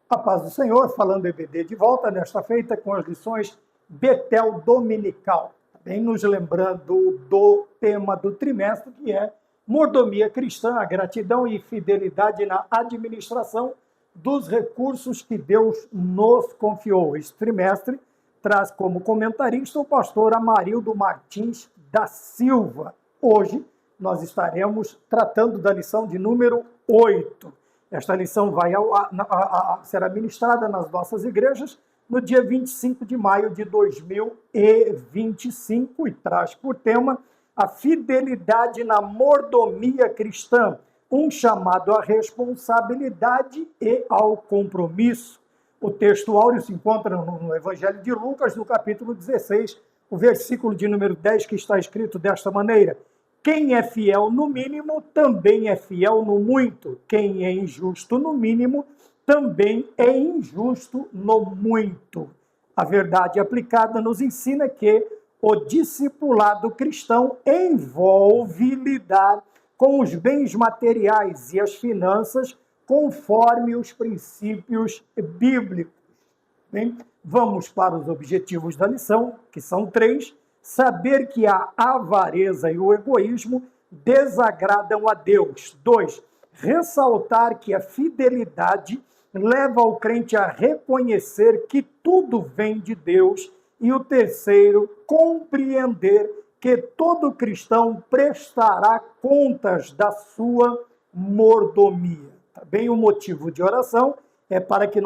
A paz do Senhor, falando EBD de volta nesta feita com as lições Betel Dominical. Também nos lembrando do tema do trimestre, que é mordomia cristã, a gratidão e fidelidade na administração dos recursos que Deus nos confiou. Este trimestre traz como comentarista o pastor Amarildo Martins da Silva. Hoje nós estaremos tratando da lição de número 8. Esta lição será ministrada nas nossas igrejas no dia 25 de maio de 2025 e traz por tema a fidelidade na mordomia cristã, um chamado à responsabilidade e ao compromisso. O texto áureo se encontra no Evangelho de Lucas, no capítulo 16, o versículo de número 10, que está escrito desta maneira: quem é fiel no mínimo, também é fiel no muito. Quem é injusto no mínimo, também é injusto no muito. A verdade aplicada nos ensina que o discipulado cristão envolve lidar com os bens materiais e as finanças conforme os princípios bíblicos. Bem, vamos para os objetivos da lição, que são 3. Saber que a avareza e o egoísmo desagradam a Deus. 2. Ressaltar que a fidelidade leva o crente a reconhecer que tudo vem de Deus. E o 3, compreender que todo cristão prestará contas da sua mordomia. Também o motivo de oração é para que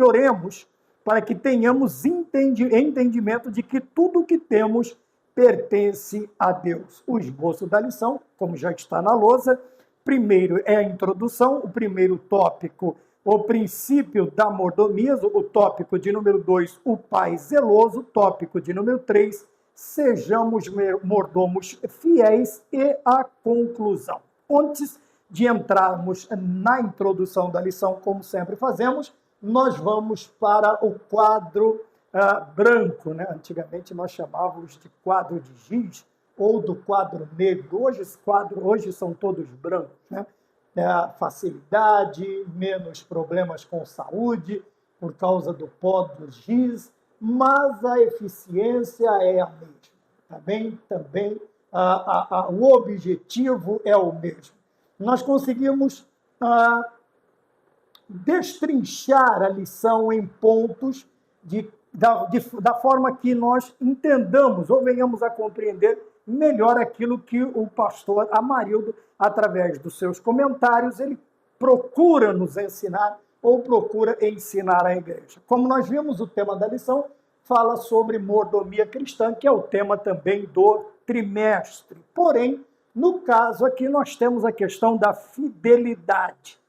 oremos, para que tenhamos entendimento de que tudo o que temos pertence a Deus. O esboço da lição, como já está na lousa, primeiro é a introdução, o primeiro tópico, o princípio da mordomia, o tópico de número 2, o pai zeloso, tópico de número 3, sejamos mordomos fiéis, e a conclusão. Antes de entrarmos na introdução da lição, como sempre fazemos, nós vamos para o quadro branco, né? Antigamente nós chamávamos de quadro de giz ou do quadro negro. Hoje são todos brancos, né? Facilidade, menos problemas com saúde por causa do pó do giz, mas a eficiência é a mesma. Também o objetivo é o mesmo. Nós conseguimos destrinchar a lição em pontos da forma que nós entendamos ou venhamos a compreender melhor aquilo que o pastor Amarildo, através dos seus comentários, ele procura nos ensinar ou procura ensinar à igreja. Como nós vimos, o tema da lição fala sobre mordomia cristã, que é o tema também do trimestre. Porém, no caso aqui, nós temos a questão da fidelidade.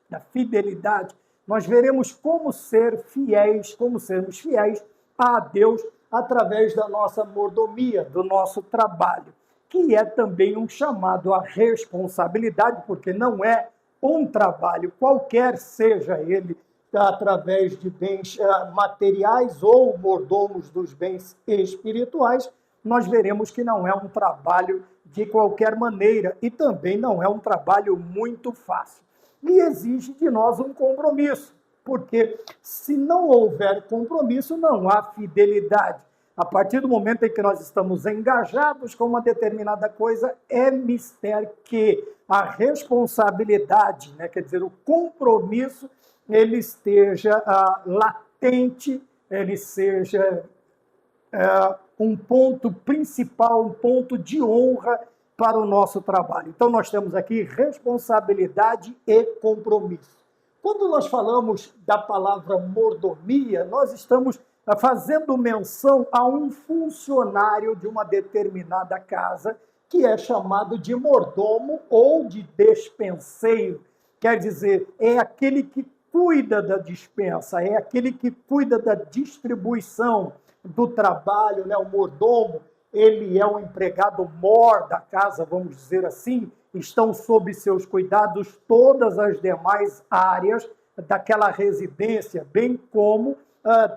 Nós veremos como sermos fiéis a Deus através da nossa mordomia, do nosso trabalho, que é também um chamado à responsabilidade, porque não é um trabalho qualquer, seja ele através de bens materiais ou mordomos dos bens espirituais. Nós veremos que não é um trabalho de qualquer maneira e também não é um trabalho muito fácil. E exige de nós um compromisso, porque se não houver compromisso, não há fidelidade. A partir do momento em que nós estamos engajados com uma determinada coisa, é mister que a responsabilidade, né, quer dizer, o compromisso, ele esteja latente, ele seja um ponto principal, um ponto de honra para o nosso trabalho. Então, nós temos aqui responsabilidade e compromisso. Quando nós falamos da palavra mordomia, nós estamos fazendo menção a um funcionário de uma determinada casa que é chamado de mordomo ou de despenseiro. Quer dizer, é aquele que cuida da despensa, é aquele que cuida da distribuição do trabalho, né? O mordomo, ele é um empregado mor da casa, vamos dizer assim. Estão sob seus cuidados todas as demais áreas daquela residência, bem como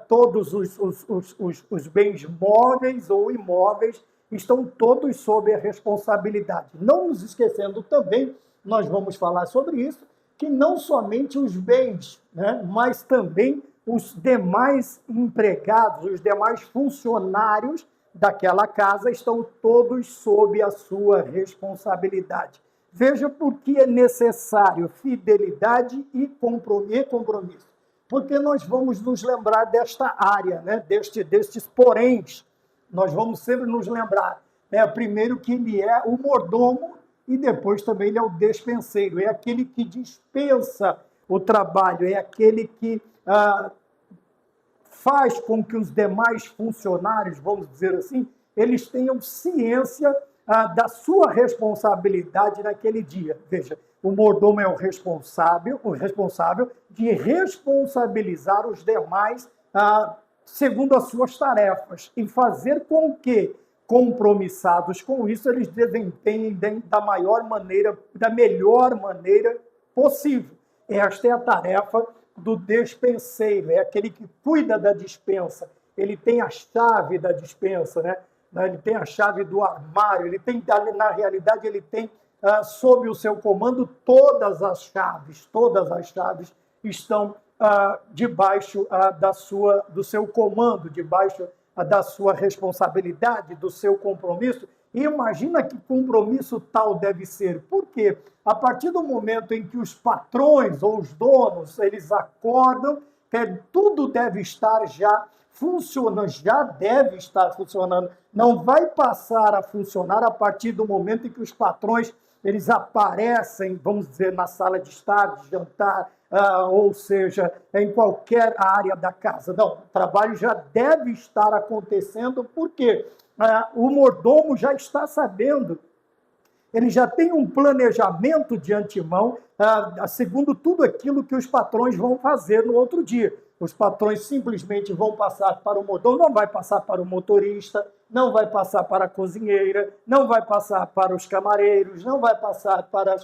todos os bens móveis ou imóveis estão todos sob a responsabilidade. Não nos esquecendo também, nós vamos falar sobre isso, que não somente os bens, né, mas também os demais empregados, os demais funcionários daquela casa estão todos sob a sua responsabilidade. Veja por que é necessário fidelidade e compromisso. Porque nós vamos nos lembrar desta área, né, destes poréns. Nós vamos sempre nos lembrar, né, primeiro que ele é o mordomo e depois também ele é o despenseiro, é aquele que dispensa o trabalho, é aquele que faz com que os demais funcionários, vamos dizer assim, eles tenham ciência da sua responsabilidade naquele dia. Veja, o mordomo é o responsável de responsabilizar os demais segundo as suas tarefas e fazer com que, compromissados com isso, eles desempenhem da melhor maneira possível. Esta é a tarefa do despenseiro, é aquele que cuida da despensa. Ele tem a chave da despensa, né? Ele tem a chave do armário, ele tem, na realidade, ele tem sob o seu comando todas as chaves estão debaixo do seu comando, debaixo da sua responsabilidade, do seu compromisso. E imagina que compromisso tal deve ser. Por quê? A partir do momento em que os patrões ou os donos, eles acordam, tudo deve estar já funcionando, já deve estar funcionando. Não vai passar a funcionar a partir do momento em que os patrões, eles aparecem, vamos dizer, na sala de estar, de jantar, ou seja, em qualquer área da casa. Não, o trabalho já deve estar acontecendo, porque o mordomo já está sabendo, ele já tem um planejamento de antemão, segundo tudo aquilo que os patrões vão fazer no outro dia. Os patrões simplesmente vão passar para o mordomo, não vai passar para o motorista, não vai passar para a cozinheira, não vai passar para os camareiros, não vai passar para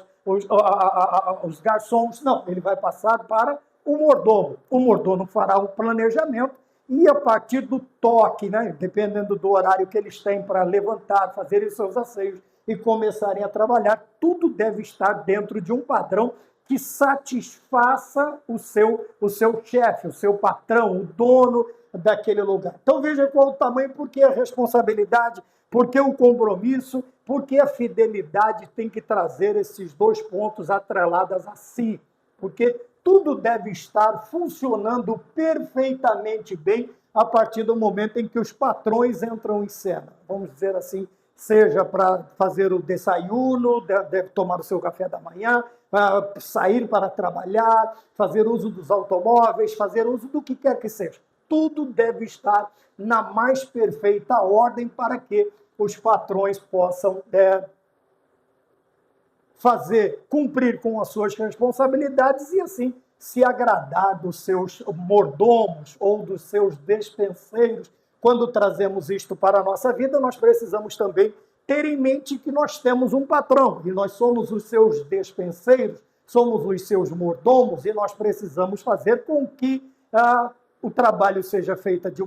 os garçons, não, ele vai passar para o mordomo. O mordomo fará um planejamento e a partir do toque, né, dependendo do horário que eles têm para levantar, fazerem seus asseios e começarem a trabalhar, tudo deve estar dentro de um padrão que satisfaça o seu chefe, o seu patrão, o dono daquele lugar. Então veja qual o tamanho, porque a responsabilidade, porque o compromisso, porque a fidelidade tem que trazer esses dois pontos atrelados a si, porque tudo deve estar funcionando perfeitamente bem a partir do momento em que os patrões entram em cena. Vamos dizer assim, seja para fazer o desayuno, deve tomar o seu café da manhã, sair para trabalhar, fazer uso dos automóveis, fazer uso do que quer que seja. Tudo deve estar na mais perfeita ordem para que os patrões possam cumprir com as suas responsabilidades e assim se agradar dos seus mordomos ou dos seus despenseiros. Quando trazemos isto para a nossa vida, nós precisamos também ter em mente que nós temos um patrão e nós somos os seus despenseiros, somos os seus mordomos e nós precisamos fazer com que o trabalho seja feito de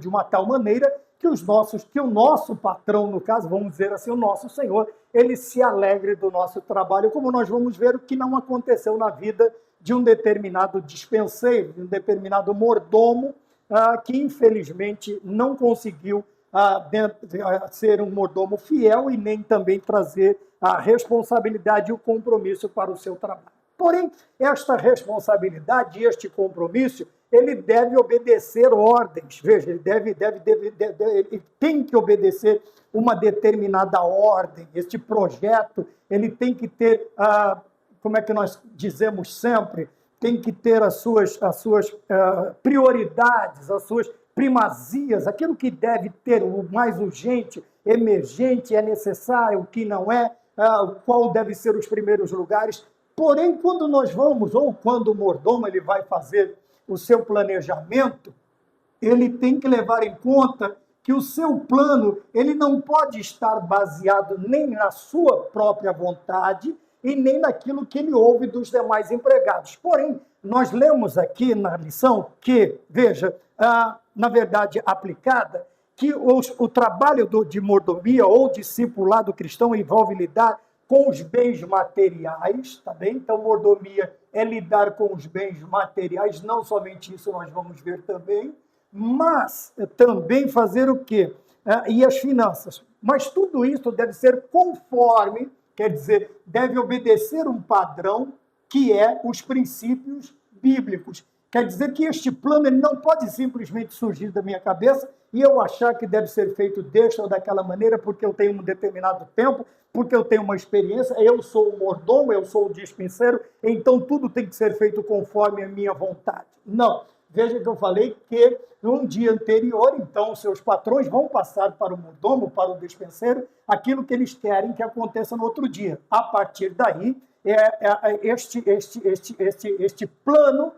uma tal maneira que o nosso patrão, no caso, vamos dizer assim, o nosso Senhor, ele se alegre do nosso trabalho, como nós vamos ver o que não aconteceu na vida de um determinado despenseiro, de um determinado mordomo, que infelizmente não conseguiu ser um mordomo fiel e nem também trazer a responsabilidade e o compromisso para o seu trabalho. Porém, esta responsabilidade e este compromisso, ele deve obedecer ordens. Veja, ele tem que obedecer uma determinada ordem. Este projeto, ele tem que ter, como é que nós dizemos sempre, tem que ter as suas prioridades, as suas primazias, aquilo que deve ter o mais urgente, emergente, é necessário, o que não é, qual deve ser os primeiros lugares. Porém, quando nós vamos, ou quando o mordomo ele vai fazer o seu planejamento, ele tem que levar em conta que o seu plano ele não pode estar baseado nem na sua própria vontade e nem naquilo que ele ouve dos demais empregados. Porém, nós lemos aqui na lição que, veja, na verdade aplicada, que o trabalho de mordomia ou discipulado cristão envolve lidar com os bens materiais, tá bem? Então, mordomia é lidar com os bens materiais, não somente isso nós vamos ver também, mas também fazer o quê? E as finanças. Mas tudo isso deve ser conforme, quer dizer, deve obedecer um padrão que é os princípios bíblicos. Quer dizer que este plano ele não pode simplesmente surgir da minha cabeça e eu achar que deve ser feito desta ou daquela maneira porque eu tenho um determinado tempo, porque eu tenho uma experiência, eu sou o mordomo, eu sou o dispenseiro, então tudo tem que ser feito conforme a minha vontade. Não. Veja que eu falei que no dia anterior, então, os seus patrões vão passar para o mordomo, para o dispenseiro, aquilo que eles querem que aconteça no outro dia. A partir daí, este plano,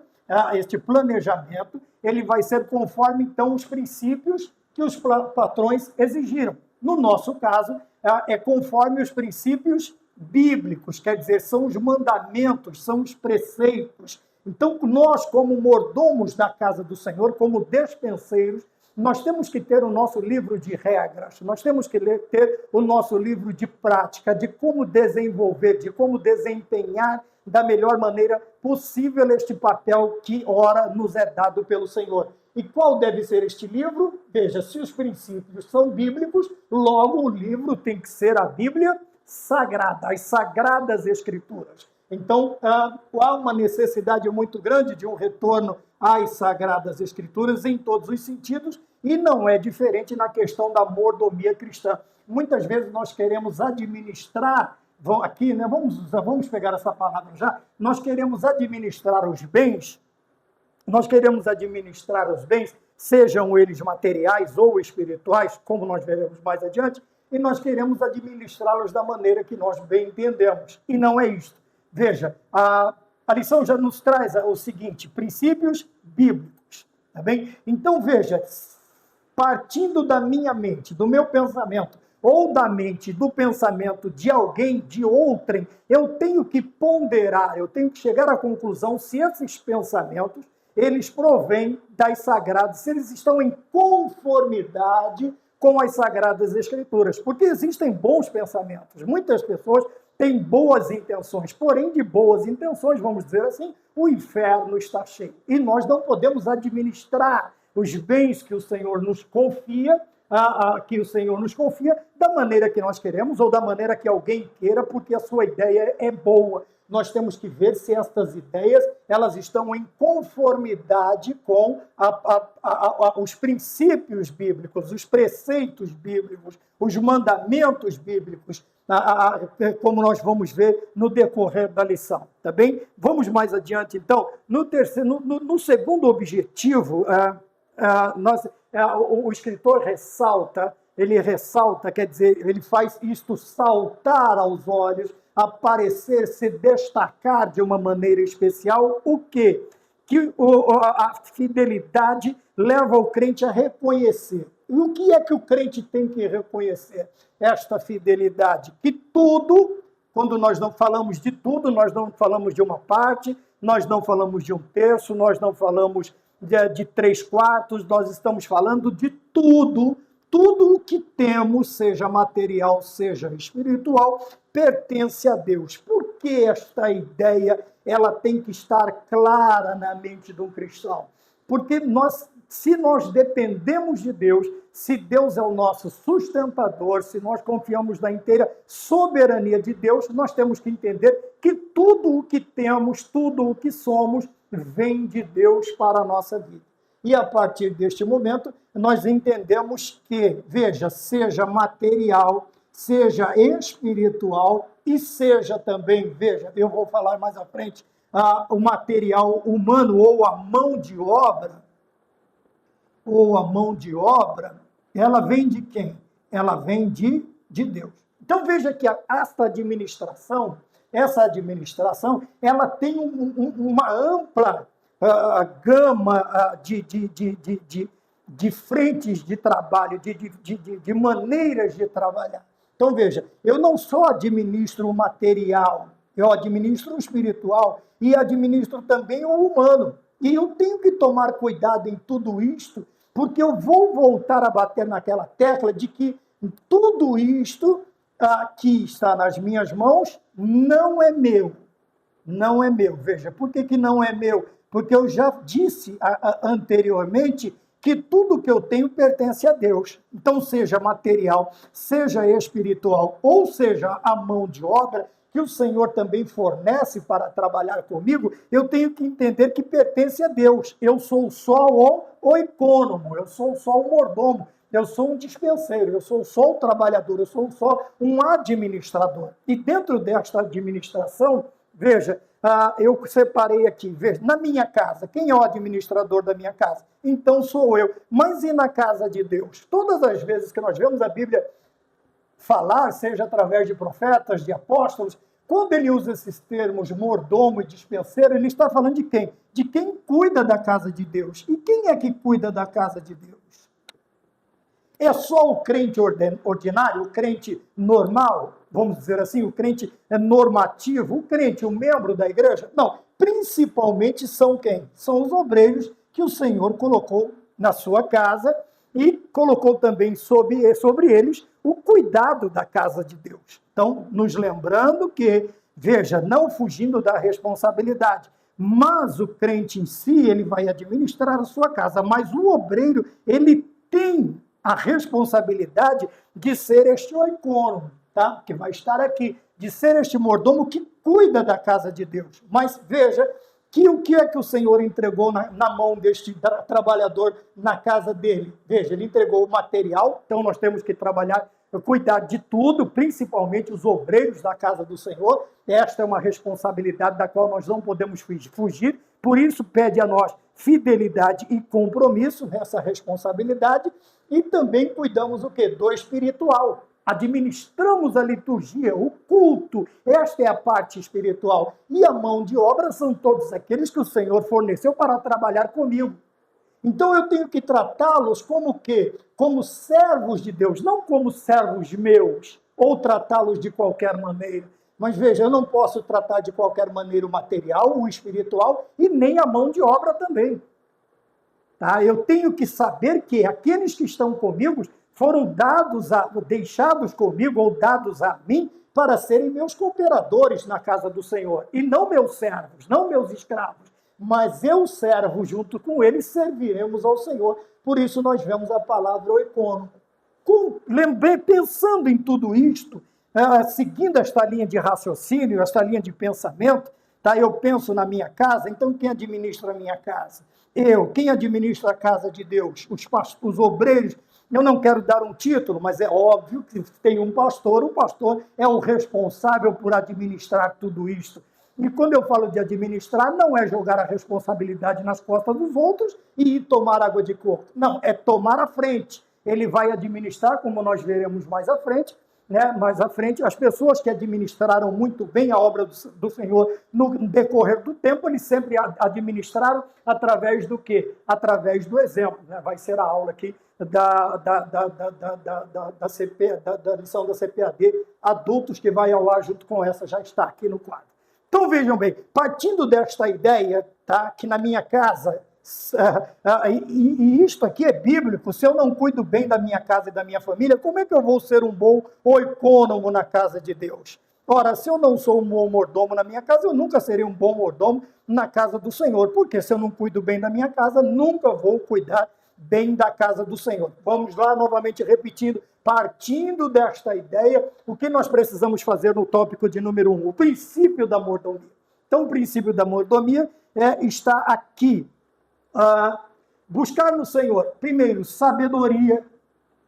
este planejamento, ele vai ser conforme, então, os princípios que os patrões exigiram. No nosso caso, é conforme os princípios bíblicos, quer dizer, são os mandamentos, são os preceitos. Então, nós, como mordomos da casa do Senhor, como despenseiros, nós temos que ter o nosso livro de regras, nós temos que ter o nosso livro de prática, de como desenvolver, de como desempenhar da melhor maneira possível este papel que, ora, nos é dado pelo Senhor. E qual deve ser este livro? Veja, se os princípios são bíblicos, logo o livro tem que ser a Bíblia Sagrada, as Sagradas Escrituras. Então, há uma necessidade muito grande de um retorno às Sagradas Escrituras em todos os sentidos, e não é diferente na questão da mordomia cristã. Muitas vezes nós queremos administrar, aqui, né, vamos pegar essa palavra já, nós queremos administrar os bens, sejam eles materiais ou espirituais, como nós veremos mais adiante, e nós queremos administrá-los da maneira que nós bem entendemos, e não é isto. Veja, a lição já nos traz o seguinte, princípios bíblicos, tá bem? Então, veja, partindo da minha mente, do meu pensamento, ou da mente, do pensamento de alguém, de outrem, eu tenho que ponderar, eu tenho que chegar à conclusão se esses pensamentos, eles provêm das sagradas, se eles estão em conformidade com as Sagradas Escrituras, porque existem bons pensamentos, muitas pessoas têm boas intenções, porém de boas intenções, vamos dizer assim, o inferno está cheio. E nós não podemos administrar os bens que o Senhor nos confia, da maneira que nós queremos ou da maneira que alguém queira, porque a sua ideia é boa. Nós temos que ver se estas ideias elas estão em conformidade com os princípios bíblicos, os preceitos bíblicos, os mandamentos bíblicos, como nós vamos ver no decorrer da lição, tá bem? Vamos mais adiante, então. No segundo objetivo, o escritor ressalta, quer dizer, ele faz isto saltar aos olhos, aparecer, se destacar de uma maneira especial, o quê? Que a fidelidade leva o crente a reconhecer. E o que é que o crente tem que reconhecer? Esta fidelidade, que tudo, quando nós não falamos de tudo, nós não falamos de uma parte, nós não falamos de um terço, nós não falamos de 3/4, nós estamos falando de tudo. Tudo o que temos, seja material, seja espiritual, pertence a Deus. Por que esta ideia ela tem que estar clara na mente de um cristão? Porque se nós dependemos de Deus, se Deus é o nosso sustentador, se nós confiamos na inteira soberania de Deus, nós temos que entender que tudo o que temos, tudo o que somos, vem de Deus para a nossa vida. E a partir deste momento, nós entendemos que, veja, seja material, seja espiritual e seja também, veja, eu vou falar mais à frente, o material humano ou a mão de obra, ela vem de quem? Ela vem de Deus. Então veja que essa administração, ela tem uma ampla gama de frentes de trabalho, de maneiras de trabalhar. Então, veja, eu não só administro o material, eu administro o espiritual e administro também o humano. E eu tenho que tomar cuidado em tudo isto, porque eu vou voltar a bater naquela tecla de que tudo isto aqui está nas minhas mãos, não é meu. Não é meu. Veja, por que não é meu? Porque eu já disse anteriormente que tudo que eu tenho pertence a Deus. Então, seja material, seja espiritual, ou seja a mão de obra que o Senhor também fornece para trabalhar comigo, eu tenho que entender que pertence a Deus. Eu sou só o econômico, eu sou só o mordomo, eu sou um dispenseiro, eu sou só o trabalhador, eu sou só um administrador. E dentro desta administração, veja, eu separei aqui, veja, na minha casa, quem é o administrador da minha casa? Então sou eu. Mas e na casa de Deus? Todas as vezes que nós vemos a Bíblia falar, seja através de profetas, de apóstolos, quando ele usa esses termos mordomo e dispenseiro, ele está falando de quem? De quem cuida da casa de Deus. E quem é que cuida da casa de Deus? É só o crente ordinário, o crente normal, vamos dizer assim, o crente normativo, o crente, o membro da igreja? Não, principalmente são quem? São os obreiros que o Senhor colocou na sua casa e colocou também sobre eles o cuidado da casa de Deus. Então, nos lembrando que, veja, não fugindo da responsabilidade, mas o crente em si, ele vai administrar a sua casa, mas o obreiro, ele tem a responsabilidade de ser este oicônomo, tá? Que vai estar aqui, de ser este mordomo que cuida da casa de Deus. Mas veja que o que é que o Senhor entregou na mão deste trabalhador na casa dele? Veja, ele entregou o material, então nós temos que trabalhar, cuidar de tudo, principalmente os obreiros da casa do Senhor. Esta é uma responsabilidade da qual nós não podemos fugir, por isso pede a nós fidelidade e compromisso nessa responsabilidade, e também cuidamos o quê? Do espiritual. Administramos a liturgia, o culto, esta é a parte espiritual. E a mão de obra são todos aqueles que o Senhor forneceu para trabalhar comigo. Então eu tenho que tratá-los como o quê? Como servos de Deus, não como servos meus, ou tratá-los de qualquer maneira. Mas veja, eu não posso tratar de qualquer maneira o material, o espiritual, e nem a mão de obra também. Tá? Eu tenho que saber que aqueles que estão comigo foram deixados comigo ou dados a mim para serem meus cooperadores na casa do Senhor. E não meus servos, não meus escravos. Mas eu, servo, junto com eles, serviremos ao Senhor. Por isso nós vemos a palavra oikono. Pensando em tudo isto, seguindo esta linha de raciocínio, esta linha de pensamento, tá? Eu penso na minha casa, então quem administra a minha casa? Eu. Quem administra a casa de Deus? Os obreiros. Eu não quero dar um título, mas é óbvio que tem um pastor, o pastor é o responsável por administrar tudo isso. E quando eu falo de administrar, não é jogar a responsabilidade nas costas dos outros e ir tomar água de coco. Não, é tomar a frente. Ele vai administrar, como nós veremos mais à frente, né? Mais à frente, as pessoas que administraram muito bem a obra do Senhor no decorrer do tempo, eles sempre administraram através do quê? Através do exemplo. Né? Vai ser a aula aqui da lição da CPAD, adultos, que vai ao ar junto com essa, já está aqui no quadro. Então vejam bem, partindo desta ideia, tá, que na minha casa, e isto aqui é bíblico, se eu não cuido bem da minha casa e da minha família, como é que eu vou ser um bom oicônomo na casa de Deus? Ora, se eu não sou um bom mordomo na minha casa, eu nunca serei um bom mordomo na casa do Senhor, porque se eu não cuido bem da minha casa, nunca vou cuidar bem da casa do Senhor. Vamos lá, novamente repetindo, partindo desta ideia, o que nós precisamos fazer no tópico de número 1? O princípio da mordomia. Então, o princípio da mordomia está aqui. Buscar no Senhor, primeiro, sabedoria,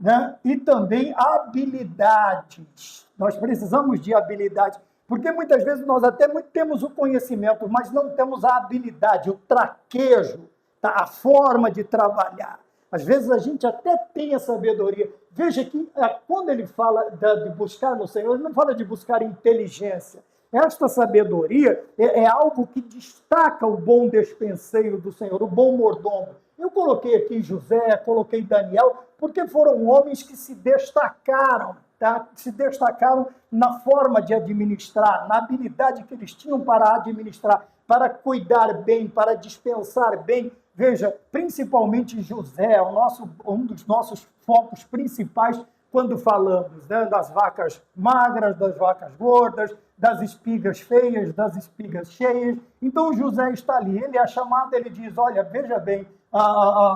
né? E também habilidades. Nós precisamos de habilidade, porque muitas vezes nós até temos o conhecimento, mas não temos a habilidade, o traquejo, tá? A forma de trabalhar. Às vezes a gente até tem a sabedoria. Veja que quando ele fala de buscar no Senhor, ele não fala de buscar inteligência. Esta sabedoria é algo que destaca o bom despenseiro do Senhor, o bom mordomo. Eu coloquei aqui José, coloquei Daniel, porque foram homens que se destacaram, tá? Se destacaram na forma de administrar, na habilidade que eles tinham para administrar, para cuidar bem, para dispensar bem. Veja, principalmente José, um dos nossos focos principais quando falamos, né, das vacas magras, das vacas gordas, das espigas feias, das espigas cheias. Então José está ali, ele é chamado, ele diz, olha, veja bem,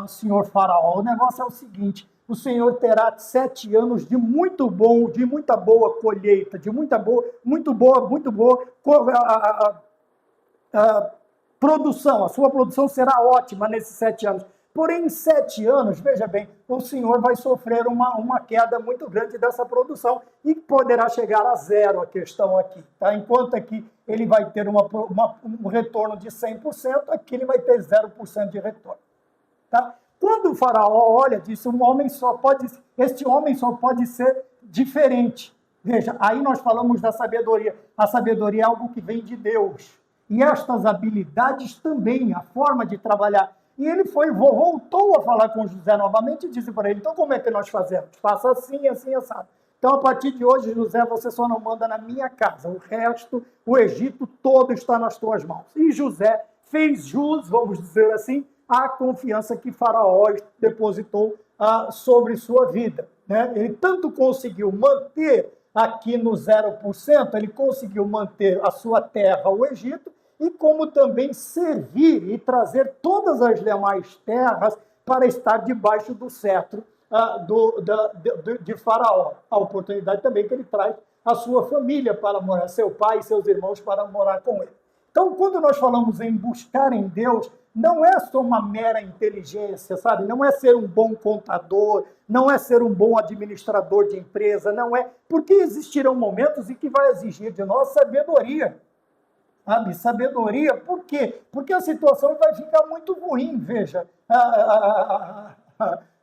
senhor faraó, o negócio é o seguinte, o senhor terá 7 anos de muito bom, de muita boa colheita, de muita boa produção, a sua produção será ótima nesses 7 anos. Porém, em 7 anos, veja bem, o senhor vai sofrer uma queda muito grande dessa produção e poderá chegar a zero a questão aqui. Tá? Enquanto aqui ele vai ter um retorno de 100%, aqui ele vai ter 0% de retorno. Tá? Quando o faraó olha, disse, este homem só pode ser diferente. Veja, aí nós falamos da sabedoria. A sabedoria é algo que vem de Deus. E estas habilidades também, a forma de trabalhar. E ele voltou a falar com José novamente e disse para ele, então como é que nós fazemos? Faça assim, assim, assado. Então, a partir de hoje, José, você só não manda na minha casa. O resto, o Egito todo está nas tuas mãos. E José fez jus, vamos dizer assim, à confiança que Faraó depositou sobre sua vida. Né? Ele tanto conseguiu manter aqui no 0%, ele conseguiu manter a sua terra, o Egito, e como também servir e trazer todas as demais terras para estar debaixo do cetro de Faraó. A oportunidade também que ele traz a sua família para morar, seu pai e seus irmãos para morar com ele. Então, quando nós falamos em buscar em Deus, não é só uma mera inteligência, sabe? Não é ser um bom contador, não é ser um bom administrador de empresa, não é. Porque existirão momentos em que vai exigir de nós sabedoria. Sabe? Sabedoria, por quê? Porque a situação vai ficar muito ruim, veja.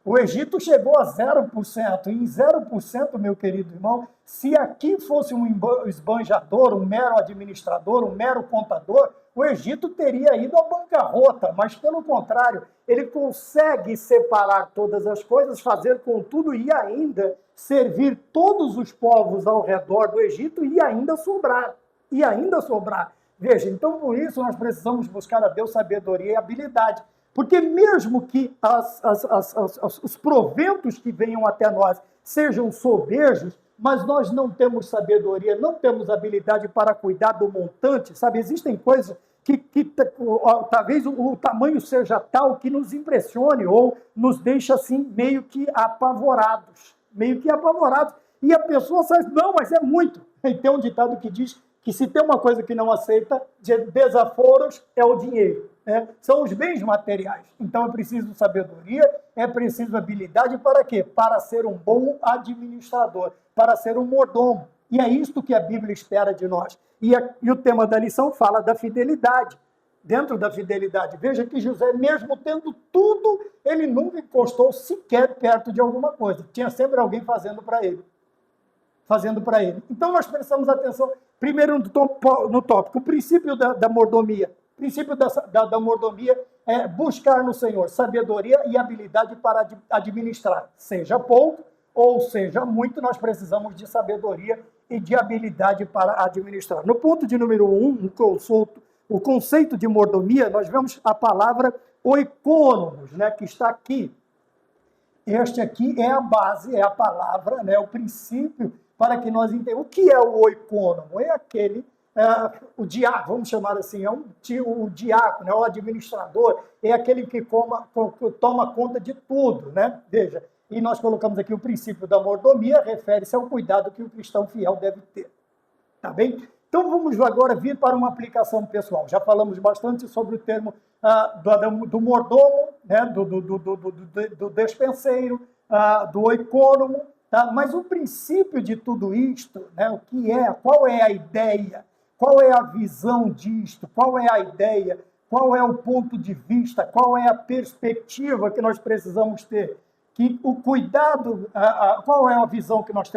O Egito chegou a 0%. Em 0%, meu querido irmão, se aqui fosse um esbanjador, um mero administrador, um mero contador, o Egito teria ido à bancarrota, mas pelo contrário, ele consegue separar todas as coisas, fazer com tudo e ainda servir todos os povos ao redor do Egito e ainda sobrar. E ainda sobrar. Veja, então por isso nós precisamos buscar a Deus sabedoria e habilidade. Porque mesmo que os proventos que venham até nós sejam sobejos, mas nós não temos sabedoria, não temos habilidade para cuidar do montante, sabe? Existem coisas que talvez o tamanho seja tal que nos impressione ou nos deixa assim meio que apavorados. E a pessoa sabe, não, mas é muito. E tem um ditado que diz que se tem uma coisa que não aceita desaforos é o dinheiro. Né? São os bens materiais. Então é preciso sabedoria, é preciso habilidade para quê? Para ser um bom administrador, para ser um mordomo. E é isto que a Bíblia espera de nós. E o tema da lição fala da fidelidade. Dentro da fidelidade, veja que José, mesmo tendo tudo, ele nunca encostou sequer perto de alguma coisa. Tinha sempre alguém fazendo para ele. Então nós prestamos atenção, primeiro no tópico, o princípio da mordomia. O princípio da mordomia é buscar no Senhor sabedoria e habilidade para administrar. Seja pouco ou seja muito, nós precisamos de sabedoria e de habilidade para administrar. No ponto de número 1, o conceito de mordomia, nós vemos a palavra oikonomos, né, que está aqui. Este aqui é a base, é a palavra, né, o princípio para que nós entendamos. O que é o oikonomo? É aquele, o diácono, vamos chamar assim, o diácono, é o administrador, é aquele que toma conta de tudo, né? Veja, e nós colocamos aqui o princípio da mordomia, refere-se ao cuidado que o cristão fiel deve ter. Tá bem? Então vamos agora vir para uma aplicação pessoal. Já falamos bastante sobre o termo do mordomo, né? do despenseiro, do oikonomo, tá? Mas o princípio de tudo isto, né? O que é, qual é a ideia, qual é a visão disto, qual é a ideia, qual é o ponto de vista, qual é a perspectiva que nós precisamos ter, que o cuidado, qual é a visão que nós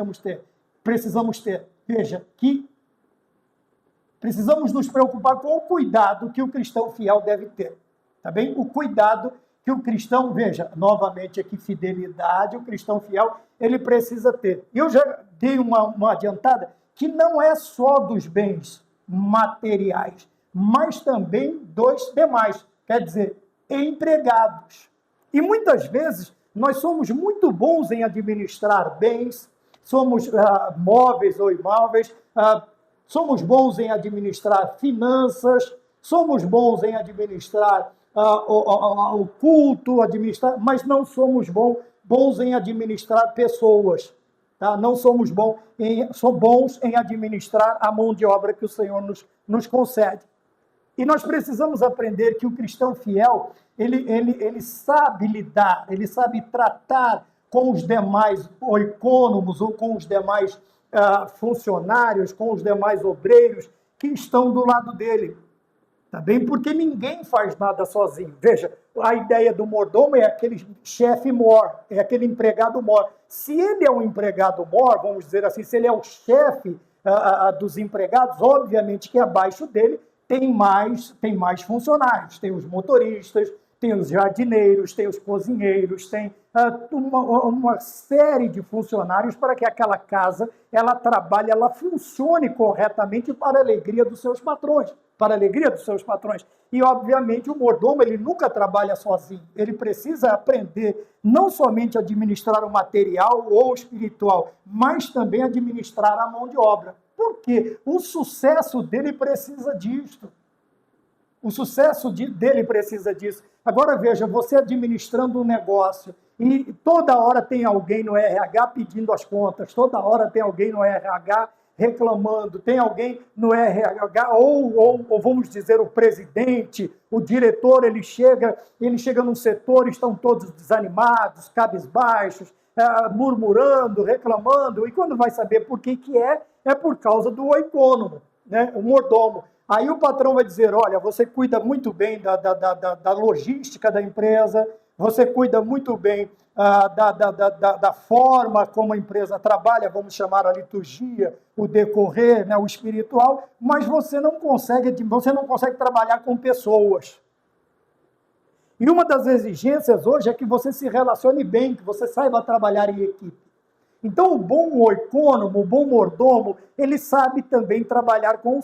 precisamos ter? Veja, que precisamos nos preocupar com o cuidado que o cristão fiel deve ter, tá bem? O cuidado que o cristão, veja, novamente aqui, fidelidade, o cristão fiel, ele precisa ter. Eu já dei uma adiantada que não é só dos bens materiais, mas também dos demais, quer dizer, empregados. E muitas vezes Nós somos muito bons em administrar bens, somos móveis ou imóveis, somos bons em administrar finanças, somos bons em administrar o culto, mas não somos bons em administrar pessoas. Tá? Não somos bons em administrar a mão de obra que o Senhor nos concede. E nós precisamos aprender que o cristão fiel, ele sabe lidar, ele sabe tratar com os demais oicônomos ou com os demais funcionários, com os demais obreiros que estão do lado dele. Tá bem? Porque ninguém faz nada sozinho. Veja, a ideia do mordomo é aquele chefe mor, é aquele empregado mor. Se ele é um empregado mor, vamos dizer assim, se ele é o chefe dos empregados, obviamente que abaixo dele tem mais funcionários, tem os motoristas, tem os jardineiros, tem os cozinheiros, tem uma série de funcionários para que aquela casa, ela trabalhe, ela funcione corretamente para a alegria dos seus patrões. E, obviamente, o mordomo, ele nunca trabalha sozinho. Ele precisa aprender não somente a administrar o material ou o espiritual, mas também administrar a mão de obra. Por quê? O sucesso dele precisa disto. Dele precisa disso. Agora, veja, você administrando um negócio e toda hora tem alguém no RH pedindo as contas, toda hora tem alguém no RH reclamando, tem alguém no RH, ou vamos dizer, o presidente, o diretor, ele chega num setor, estão todos desanimados, cabisbaixos, murmurando, reclamando, e quando vai saber por que é por causa do oicônomo, né? O mordomo. Aí o patrão vai dizer, olha, você cuida muito bem da logística da empresa, você cuida muito bem da forma como a empresa trabalha, vamos chamar a liturgia, o decorrer, né, o espiritual, mas você não consegue trabalhar com pessoas. E uma das exigências hoje é que você se relacione bem, que você saiba trabalhar em equipe. Então, o bom oicônomo, o bom mordomo, ele sabe também trabalhar com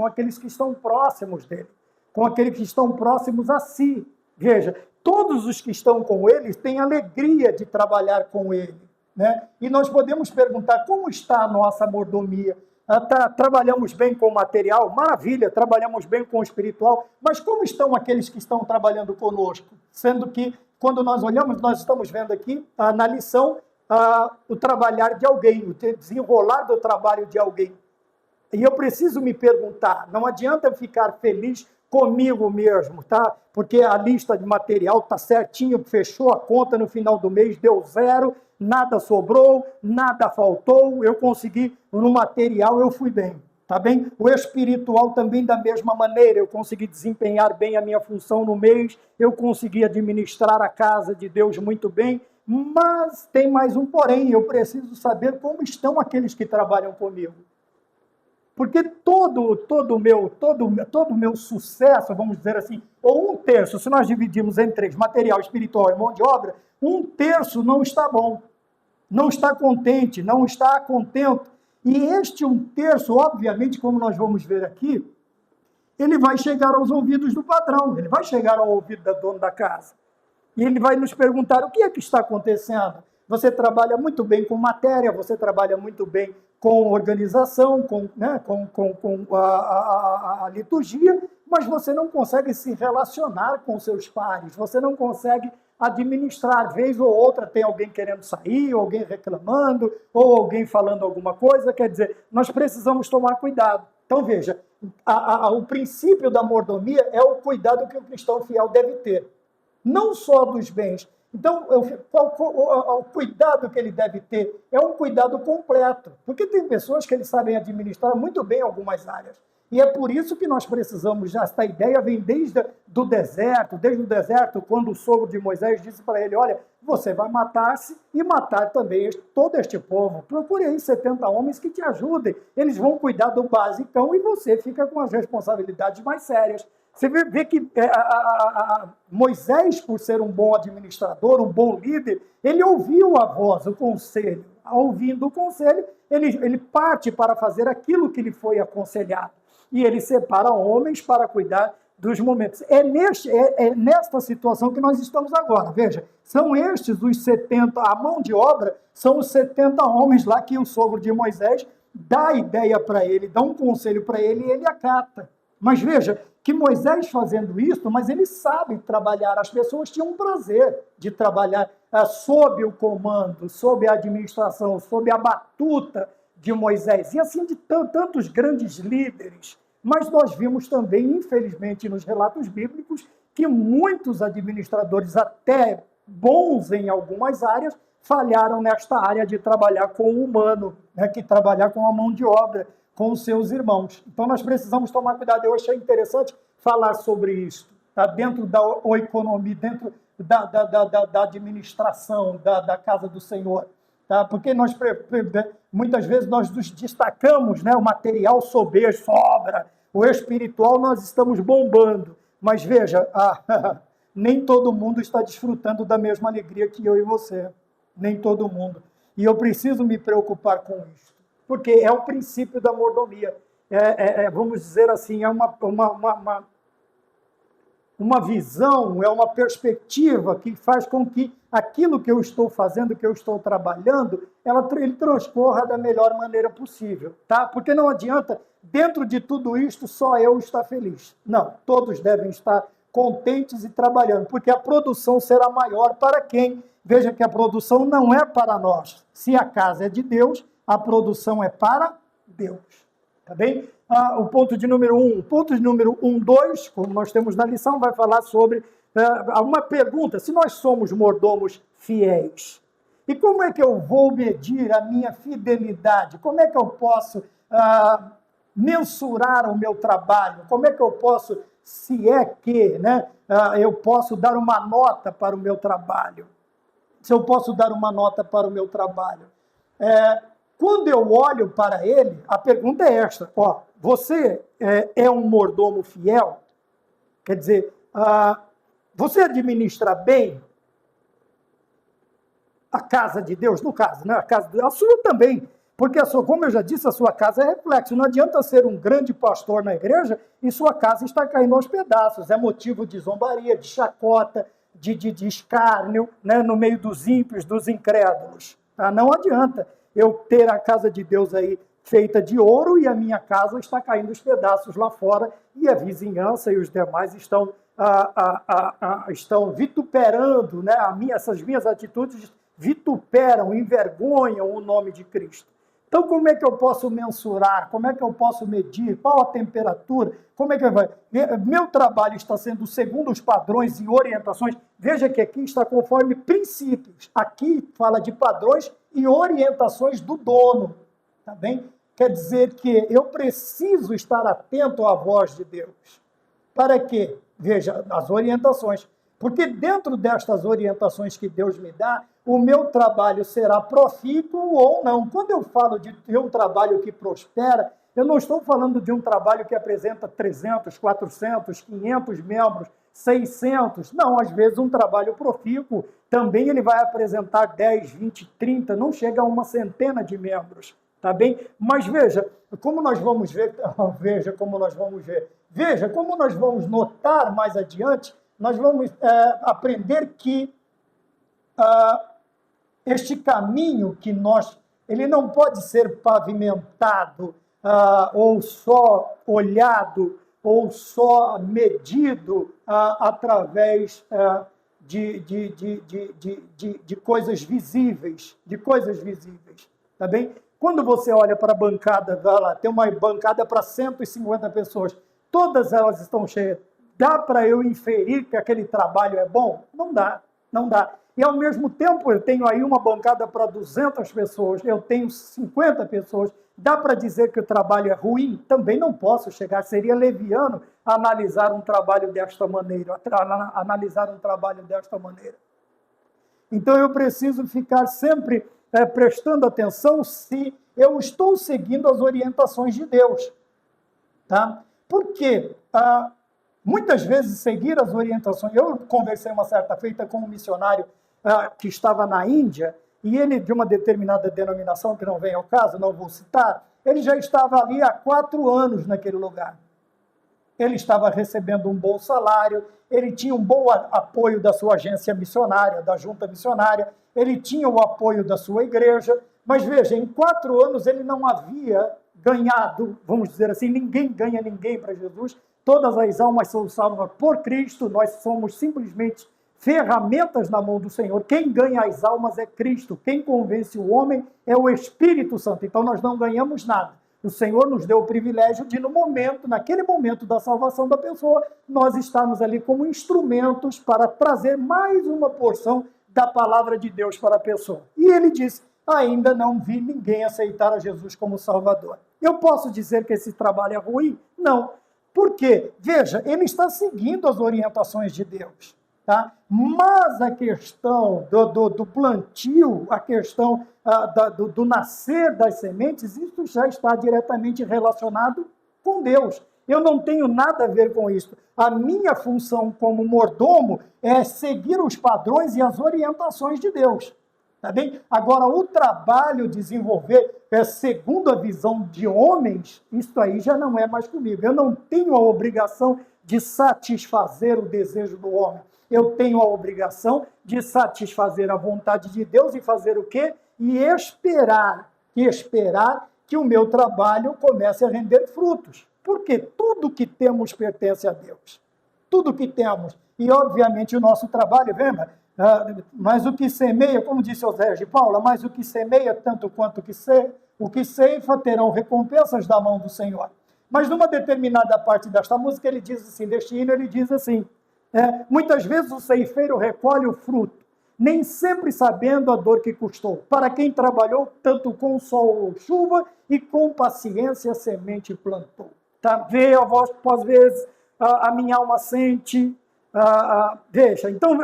aqueles que estão próximos dele, com aqueles que estão próximos a si. Veja, todos os que estão com ele têm alegria de trabalhar com ele, né? E nós podemos perguntar como está a nossa mordomia. Trabalhamos bem com o material? Maravilha, trabalhamos bem com o espiritual, mas como estão aqueles que estão trabalhando conosco? Sendo que, quando nós olhamos, nós estamos vendo aqui na lição o trabalhar de alguém, o desenrolar do trabalho de alguém. E eu preciso me perguntar, não adianta ficar feliz comigo mesmo, tá? Porque a lista de material tá certinho, fechou a conta no final do mês, deu 0, nada sobrou, nada faltou, eu consegui, no material eu fui bem, tá bem? O espiritual também da mesma maneira, eu consegui desempenhar bem a minha função no mês, eu consegui administrar a casa de Deus muito bem, mas tem mais um porém, eu preciso saber como estão aqueles que trabalham comigo. Porque todo o meu sucesso, vamos dizer assim, ou 1/3, se nós dividirmos em 3, material, espiritual e mão de obra, 1/3 não está bom, não está contente, não está contento. E este 1/3, obviamente, como nós vamos ver aqui, ele vai chegar aos ouvidos do patrão, ele vai chegar ao ouvido da dona da casa. E ele vai nos perguntar o que é que está acontecendo. Você trabalha muito bem com matéria, você trabalha muito bem com organização, com a liturgia, mas você não consegue se relacionar com seus pares, você não consegue administrar. Vez ou outra tem alguém querendo sair, ou alguém reclamando, ou alguém falando alguma coisa. Quer dizer, nós precisamos tomar cuidado. Então, veja, o princípio da mordomia é o cuidado que o cristão fiel deve ter. Não só dos bens. Então, o cuidado que ele deve ter é um cuidado completo. Porque tem pessoas que eles sabem administrar muito bem algumas áreas. E é por isso que nós precisamos, esta ideia vem desde o deserto, quando o sogro de Moisés disse para ele, olha, você vai matar-se e matar também todo este povo. Procure aí 70 homens que te ajudem. Eles vão cuidar do basicão e você fica com as responsabilidades mais sérias. Você vê que Moisés, por ser um bom administrador, um bom líder, ele ouviu a voz, o conselho. Ouvindo o conselho, ele parte para fazer aquilo que lhe foi aconselhado. E ele separa homens para cuidar dos momentos. É nesta situação que nós estamos agora. Veja, são estes os 70, a mão de obra, são os 70 homens lá que o sogro de Moisés dá ideia para ele, dá um conselho para ele e ele acata. Mas veja, que Moisés fazendo isso, mas ele sabe trabalhar. As pessoas tinham um prazer de trabalhar sob o comando, sob a administração, sob a batuta de Moisés. E assim de tantos grandes líderes. Mas nós vimos também, infelizmente, nos relatos bíblicos, que muitos administradores, até bons em algumas áreas, falharam nesta área de trabalhar com o humano, né, que trabalhar com a mão de obra, com os seus irmãos. Então, nós precisamos tomar cuidado. Eu achei interessante falar sobre isso, tá? Dentro da economia, dentro da administração da casa do Senhor. Tá? Porque muitas vezes nós nos destacamos, né? O material sobra, o espiritual nós estamos bombando. Mas veja, nem todo mundo está desfrutando da mesma alegria que eu e você. Nem todo mundo. E eu preciso me preocupar com isso. Porque é o princípio da mordomia. Vamos dizer assim, é uma visão, é uma perspectiva que faz com que aquilo que eu estou fazendo, que eu estou trabalhando, ele transcorra da melhor maneira possível. Tá? Porque não adianta, dentro de tudo isto, só eu estar feliz. Não, todos devem estar contentes e trabalhando, porque a produção será maior para quem? Veja que a produção não é para nós. Se a casa é de Deus, a produção é para Deus. Tá bem? O ponto de número 1. O ponto de número 1, 2, como nós temos na lição, vai falar sobre uma pergunta. Se nós somos mordomos fiéis, e como é que eu vou medir a minha fidelidade? Como é que eu posso mensurar o meu trabalho? Como é que eu posso, se é que, né, eu posso dar uma nota para o meu trabalho? Se eu posso dar uma nota para o meu trabalho? Quando eu olho para ele, a pergunta é esta: você é um mordomo fiel? Quer dizer, você administra bem a casa de Deus? No caso, né? A sua também. Porque, como eu já disse, a sua casa é reflexo. Não adianta ser um grande pastor na igreja e sua casa está caindo aos pedaços. É motivo de zombaria, de chacota, de escárnio, né? No meio dos ímpios, dos incrédulos. Tá? Não adianta eu ter a casa de Deus aí feita de ouro e a minha casa está caindo os pedaços lá fora e a vizinhança e os demais estão vituperando, né? Essas minhas atitudes vituperam, envergonham o nome de Cristo. Então, como é que eu posso mensurar? Como é que eu posso medir? Qual a temperatura? Como é que vai? Meu trabalho está sendo segundo os padrões e orientações. Veja que aqui está conforme princípios. Aqui fala de padrões e orientações do dono. Tá bem? Quer dizer que eu preciso estar atento à voz de Deus. Para quê? Veja, as orientações. Porque dentro destas orientações que Deus me dá, o meu trabalho será profícuo ou não. Quando eu falo de um trabalho que prospera, eu não estou falando de um trabalho que apresenta 300, 400, 500 membros, 600. Não, às vezes um trabalho profícuo também ele vai apresentar 10, 20, 30, não chega a uma centena de membros. Tá bem? Mas veja, como nós vamos ver, veja como nós vamos notar mais adiante, nós vamos aprender que este caminho que ele não pode ser pavimentado ou só olhado ou só medido através de coisas visíveis, tá bem? Quando você olha para a bancada, tem uma bancada para 150 pessoas, todas elas estão cheias. Dá para eu inferir que aquele trabalho é bom? Não dá. E, ao mesmo tempo, eu tenho aí uma bancada para 200 pessoas, eu tenho 50 pessoas. Dá para dizer que o trabalho é ruim? Também não posso chegar. Seria leviano analisar um trabalho desta maneira. Então, eu preciso ficar sempre prestando atenção se eu estou seguindo as orientações de Deus. Tá? Por quê? Muitas vezes seguir as orientações... Eu conversei uma certa feita com um missionário que estava na Índia, e ele, de uma determinada denominação, que não vem ao caso, não vou citar, ele já estava ali há 4 anos naquele lugar. ele estava recebendo um bom salário, ele tinha um bom apoio da sua agência missionária, da junta missionária, ele tinha o apoio da sua igreja, mas veja, em 4 anos ele não havia ganhado, vamos dizer assim, ninguém ganha ninguém para Jesus, todas as almas são salvas por Cristo, nós somos simplesmente ferramentas na mão do Senhor. Quem ganha as almas é Cristo, quem convence o homem é o Espírito Santo, então nós não ganhamos nada. O Senhor nos deu o privilégio de, naquele momento da salvação da pessoa, nós estarmos ali como instrumentos para trazer mais uma porção da palavra de Deus para a pessoa. E ele disse, ainda não vi ninguém aceitar a Jesus como Salvador. Eu posso dizer que esse trabalho é ruim? Não. Por quê? Veja, ele está seguindo as orientações de Deus. Tá? Mas a questão do plantio, a questão do nascer das sementes, isso já está diretamente relacionado com Deus. Eu não tenho nada a ver com isso. A minha função como mordomo é seguir os padrões e as orientações de Deus. Tá bem? Agora, o trabalho desenvolver segundo a visão de homens, isso aí já não é mais comigo. Eu não tenho a obrigação de satisfazer o desejo do homem. Eu tenho a obrigação de satisfazer a vontade de Deus e fazer o quê? E esperar que o meu trabalho comece a render frutos. Porque tudo que temos pertence a Deus. Tudo que temos. E, obviamente, o nosso trabalho, lembra? Mas o que semeia, como disse o Zé de Paula, mas o que semeia, tanto quanto o que ceifa, terão recompensas da mão do Senhor. Mas numa determinada parte desta música, ele diz assim, deste hino, ele diz assim, muitas vezes o ceifeiro recolhe o fruto, nem sempre sabendo a dor que custou. Para quem trabalhou tanto com sol ou chuva e com paciência a semente plantou. Tá? Vê a voz, às vezes, a minha alma sente, deixa. Então,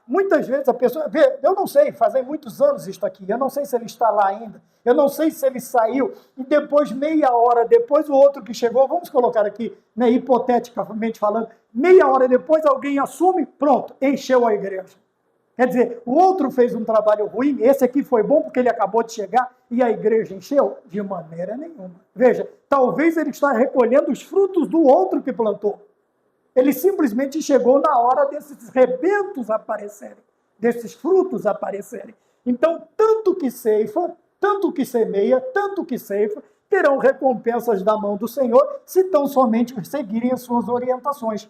muitas vezes a pessoa... Eu não sei, fazem muitos anos isso aqui, eu não sei se ele está lá ainda, eu não sei se ele saiu, e depois, meia hora depois, o outro que chegou, vamos colocar aqui, né, hipoteticamente falando, meia hora depois alguém assume, pronto, encheu a igreja. Quer dizer, o outro fez um trabalho ruim, esse aqui foi bom porque ele acabou de chegar e a igreja encheu? De maneira nenhuma. Veja, talvez ele está recolhendo os frutos do outro que plantou. Ele simplesmente chegou na hora desses rebentos aparecerem, desses frutos aparecerem. Então, tanto que ceifa, tanto que semeia, tanto que ceifa, terão recompensas da mão do Senhor se tão somente seguirem as suas orientações.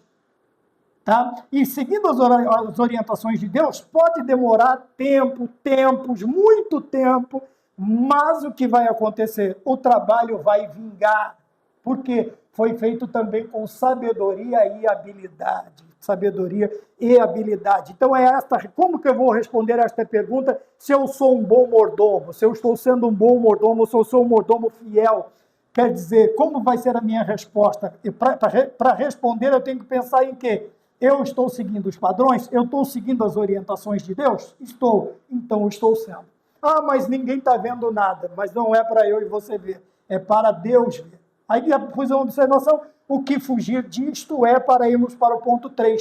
Tá? E seguindo as orientações de Deus, pode demorar tempos, muito tempo, mas o que vai acontecer? O trabalho vai vingar, porque foi feito também com sabedoria e habilidade. Sabedoria e habilidade. Então, como que eu vou responder a esta pergunta se eu sou um bom mordomo, se eu estou sendo um bom mordomo, se eu sou um mordomo fiel? Quer dizer, como vai ser a minha resposta? Para responder, eu tenho que pensar em quê? Eu estou seguindo os padrões? Eu estou seguindo as orientações de Deus? Estou. Então, eu estou sendo. Mas ninguém está vendo nada. Mas não é para eu e você ver. É para Deus ver. Aí, depois uma observação. O que fugir disto é para irmos para o ponto 3.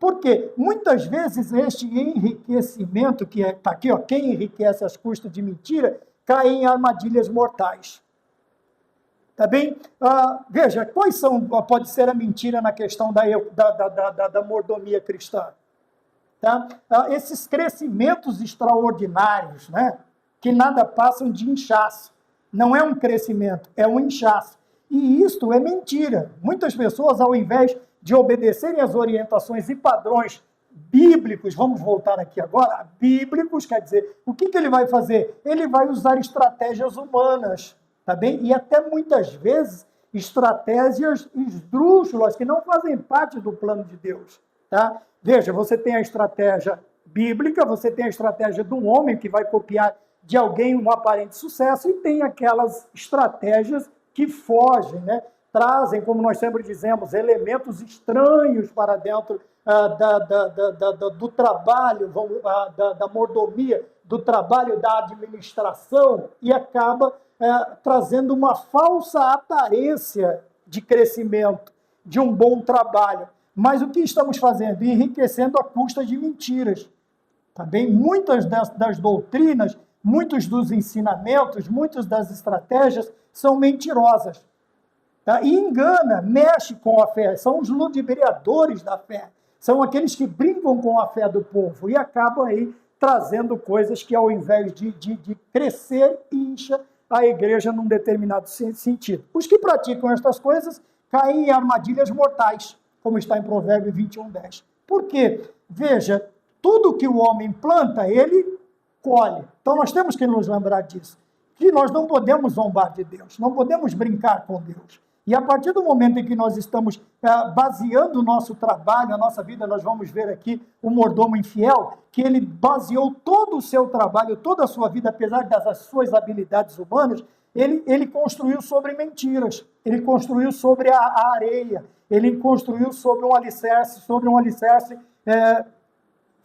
Porque, muitas vezes, este enriquecimento, que está aqui, ó, quem enriquece às custas de mentira, cai em armadilhas mortais. Tá bem? Veja, pode ser a mentira na questão da mordomia cristã? Tá? Esses crescimentos extraordinários, né, que nada passam de inchaço. Não é um crescimento, é um inchaço. E isto é mentira. Muitas pessoas, ao invés de obedecerem às orientações e padrões bíblicos, vamos voltar aqui agora, bíblicos, quer dizer, o que ele vai fazer? Ele vai usar estratégias humanas. Tá bem? E até muitas vezes estratégias esdrúxulas que não fazem parte do plano de Deus. Tá? Veja, você tem a estratégia bíblica, você tem a estratégia de um homem que vai copiar de alguém um aparente sucesso e tem aquelas estratégias que fogem, né? Trazem, como nós sempre dizemos, elementos estranhos para dentro do trabalho, da mordomia, do trabalho da administração e acaba trazendo uma falsa aparência de crescimento, de um bom trabalho. Mas o que estamos fazendo? Enriquecendo à custa de mentiras. Tá bem? Muitas das doutrinas, muitos dos ensinamentos, muitas das estratégias são mentirosas. tá? E engana, mexe com a fé, são os ludibriadores da fé, são aqueles que brincam com a fé do povo e acabam aí trazendo coisas que, ao invés de crescer, incha a igreja num determinado sentido. Os que praticam estas coisas caem em armadilhas mortais, como está em Provérbios 21:10. Por quê? Veja, tudo que o homem planta, ele colhe. Então nós temos que nos lembrar disso, que nós não podemos zombar de Deus, não podemos brincar com Deus. E a partir do momento em que nós estamos baseando o nosso trabalho, a nossa vida, nós vamos ver aqui o mordomo infiel, que ele baseou todo o seu trabalho, toda a sua vida, apesar das suas habilidades humanas, ele construiu sobre mentiras, ele construiu sobre a areia, ele construiu sobre um alicerce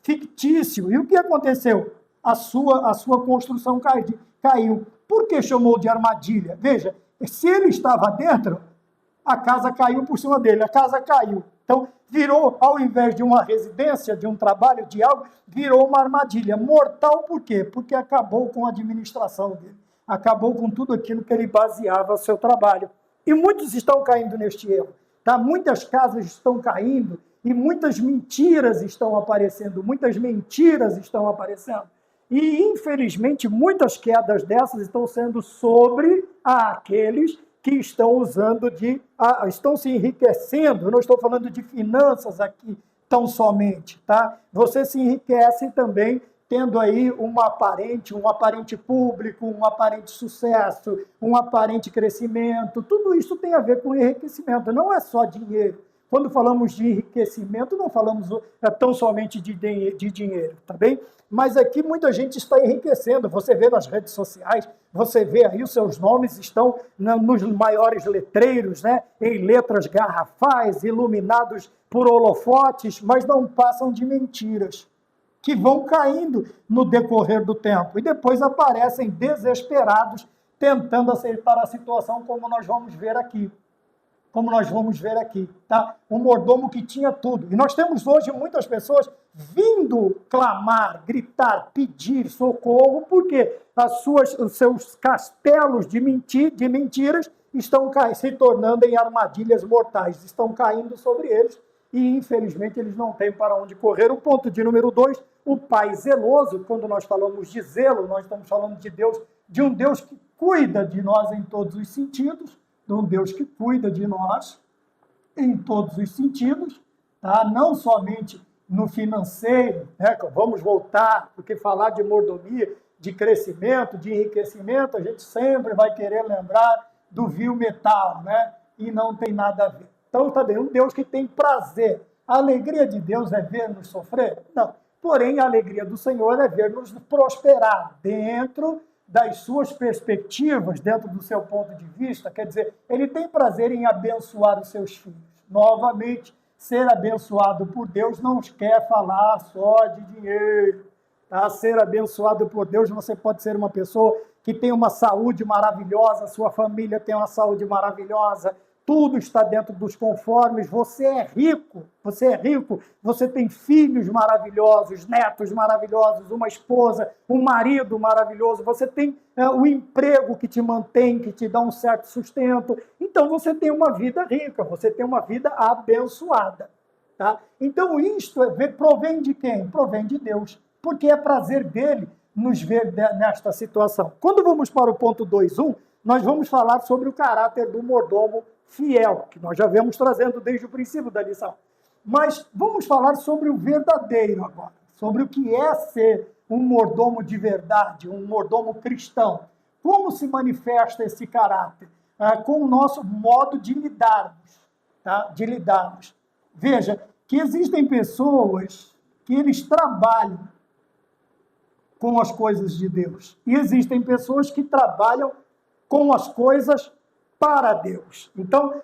fictício. E o que aconteceu? A sua construção caiu. Por que chamou de armadilha? Veja, se ele estava dentro, a casa caiu por cima dele, a casa caiu. Então, virou, ao invés de uma residência, de um trabalho, de algo, virou uma armadilha. Mortal por quê? Porque acabou com a administração dele, acabou com tudo aquilo que ele baseava o seu trabalho. E muitos estão caindo neste erro. Tá? Muitas casas estão caindo e muitas mentiras estão aparecendo, E, infelizmente, muitas quedas dessas estão sendo sobre aqueles que estão estão se enriquecendo. Eu não estou falando de finanças aqui tão somente, tá? Você se enriquece também tendo aí um aparente público, um aparente sucesso, um aparente crescimento. Tudo isso tem a ver com enriquecimento, não é só dinheiro. Quando falamos de enriquecimento, não falamos tão somente de dinheiro, tá bem? Mas aqui muita gente está enriquecendo. Você vê nas redes sociais, você vê aí os seus nomes estão nos maiores letreiros, né? Em letras garrafais, iluminados por holofotes, mas não passam de mentiras, que vão caindo no decorrer do tempo. E depois aparecem desesperados, tentando aceitar a situação, como nós vamos ver aqui. Tá? Um mordomo que tinha tudo. E nós temos hoje muitas pessoas vindo clamar, gritar, pedir socorro, porque os seus castelos de mentiras estão se tornando em armadilhas mortais, estão caindo sobre eles e, infelizmente, eles não têm para onde correr. O ponto de número 2, o pai zeloso. Quando nós falamos de zelo, nós estamos falando de Deus, de um Deus que cuida de nós em todos os sentidos, de um Deus que cuida de nós em todos os sentidos, tá? Não somente no financeiro, né? Vamos voltar, porque falar de mordomia, de crescimento, de enriquecimento, a gente sempre vai querer lembrar do vil metal, né? E não tem nada a ver. Então, está bem, um Deus que tem prazer. A alegria de Deus é ver-nos sofrer? Não. Porém, a alegria do Senhor é ver-nos prosperar dentro das suas perspectivas, dentro do seu ponto de vista. Quer dizer, ele tem prazer em abençoar os seus filhos. Novamente, ser abençoado por Deus não quer falar só de dinheiro. Tá? Ser abençoado por Deus, você pode ser uma pessoa que tem uma saúde maravilhosa, sua família tem uma saúde maravilhosa, tudo está dentro dos conformes, você é rico, você tem filhos maravilhosos, netos maravilhosos, uma esposa, um marido maravilhoso, você tem o emprego que te mantém, que te dá um certo sustento, então você tem uma vida rica, você tem uma vida abençoada. Tá? Então isto provém de quem? Provém de Deus, porque é prazer dele nos ver nesta situação. Quando vamos para o ponto 2.1, nós vamos falar sobre o caráter do mordomo fiel, que nós já vemos trazendo desde o princípio da lição. Mas vamos falar sobre o verdadeiro agora, sobre o que é ser um mordomo de verdade, um mordomo cristão. Como se manifesta esse caráter? Com o nosso modo de lidarmos, tá? De lidarmos. Veja que existem pessoas que eles trabalham com as coisas de Deus. E existem pessoas que trabalham com as coisas para Deus. Então,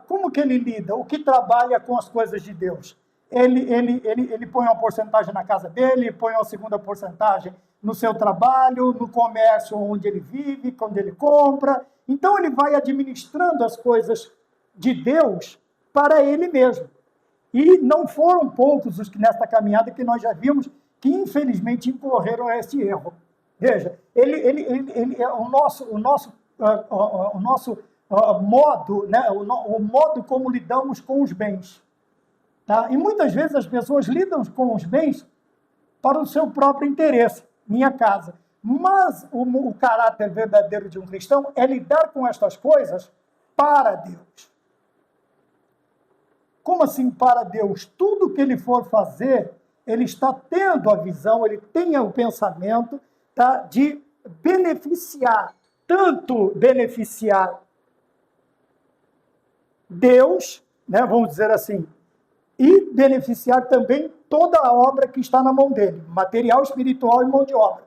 como que ele lida? O que trabalha com as coisas de Deus? Ele põe uma porcentagem na casa dele, põe uma segunda porcentagem no seu trabalho, no comércio onde ele vive, quando ele compra. Então, ele vai administrando as coisas de Deus para ele mesmo. E não foram poucos os que nesta caminhada que nós já vimos que, infelizmente, incorreram a esse erro. Veja, o nosso modo, né, o modo como lidamos com os bens. Tá? E muitas vezes as pessoas lidam com os bens para o seu próprio interesse, minha casa. Mas o caráter verdadeiro de um cristão é lidar com estas coisas para Deus. Como assim para Deus? Tudo que ele for fazer, ele está tendo a visão, ele tem o pensamento, tá, de beneficiar, tanto beneficiar Deus, né, vamos dizer assim, e beneficiar também toda a obra que está na mão dele, material, espiritual e mão de obra.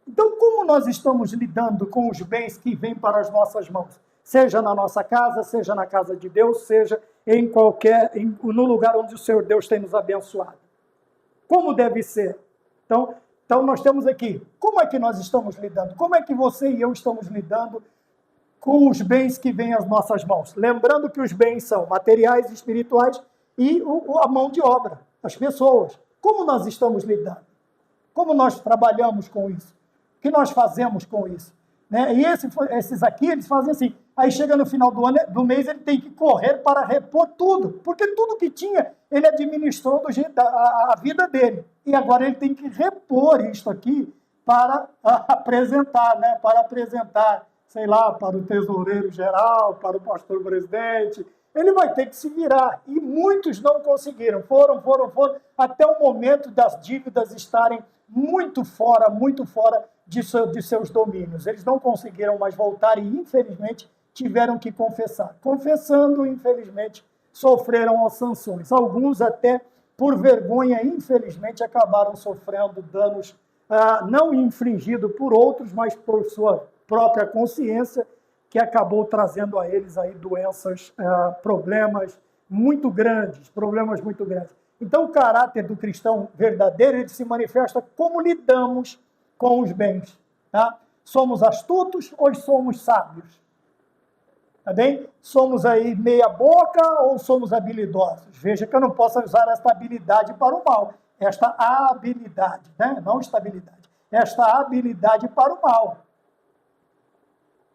Então, como nós estamos lidando com os bens que vêm para as nossas mãos? Seja na nossa casa, seja na casa de Deus, seja no lugar onde o Senhor Deus tem nos abençoado. Como deve ser? Então nós temos aqui, como é que nós estamos lidando? Como é que você e eu estamos lidando com os bens que vêm às nossas mãos? Lembrando que os bens são materiais, espirituais e a mão de obra, as pessoas. Como nós estamos lidando? Como nós trabalhamos com isso? O que nós fazemos com isso? Né? E esses aqui, eles fazem assim, aí chega no final do mês, ele tem que correr para repor tudo, porque tudo que tinha, ele administrou a vida dele, e agora ele tem que repor isto aqui para apresentar, né? Para apresentar, sei lá, para o tesoureiro geral, para o pastor presidente, ele vai ter que se virar, e muitos não conseguiram, foram, até o momento das dívidas estarem muito fora de seus domínios. Eles não conseguiram mais voltar e, infelizmente, tiveram que confessar. Confessando, infelizmente, sofreram as sanções. Alguns até, por vergonha, infelizmente, acabaram sofrendo danos não infringidos por outros, mas por sua própria consciência, que acabou trazendo a eles aí doenças, problemas muito grandes. Então, o caráter do cristão verdadeiro, ele se manifesta como lidamos com os bens. Tá? Somos astutos ou somos sábios? Tá bem? Somos aí meia boca ou somos habilidosos? Veja que eu não posso usar esta habilidade para o mal. Esta habilidade, né? Não estabilidade. Esta habilidade para o mal.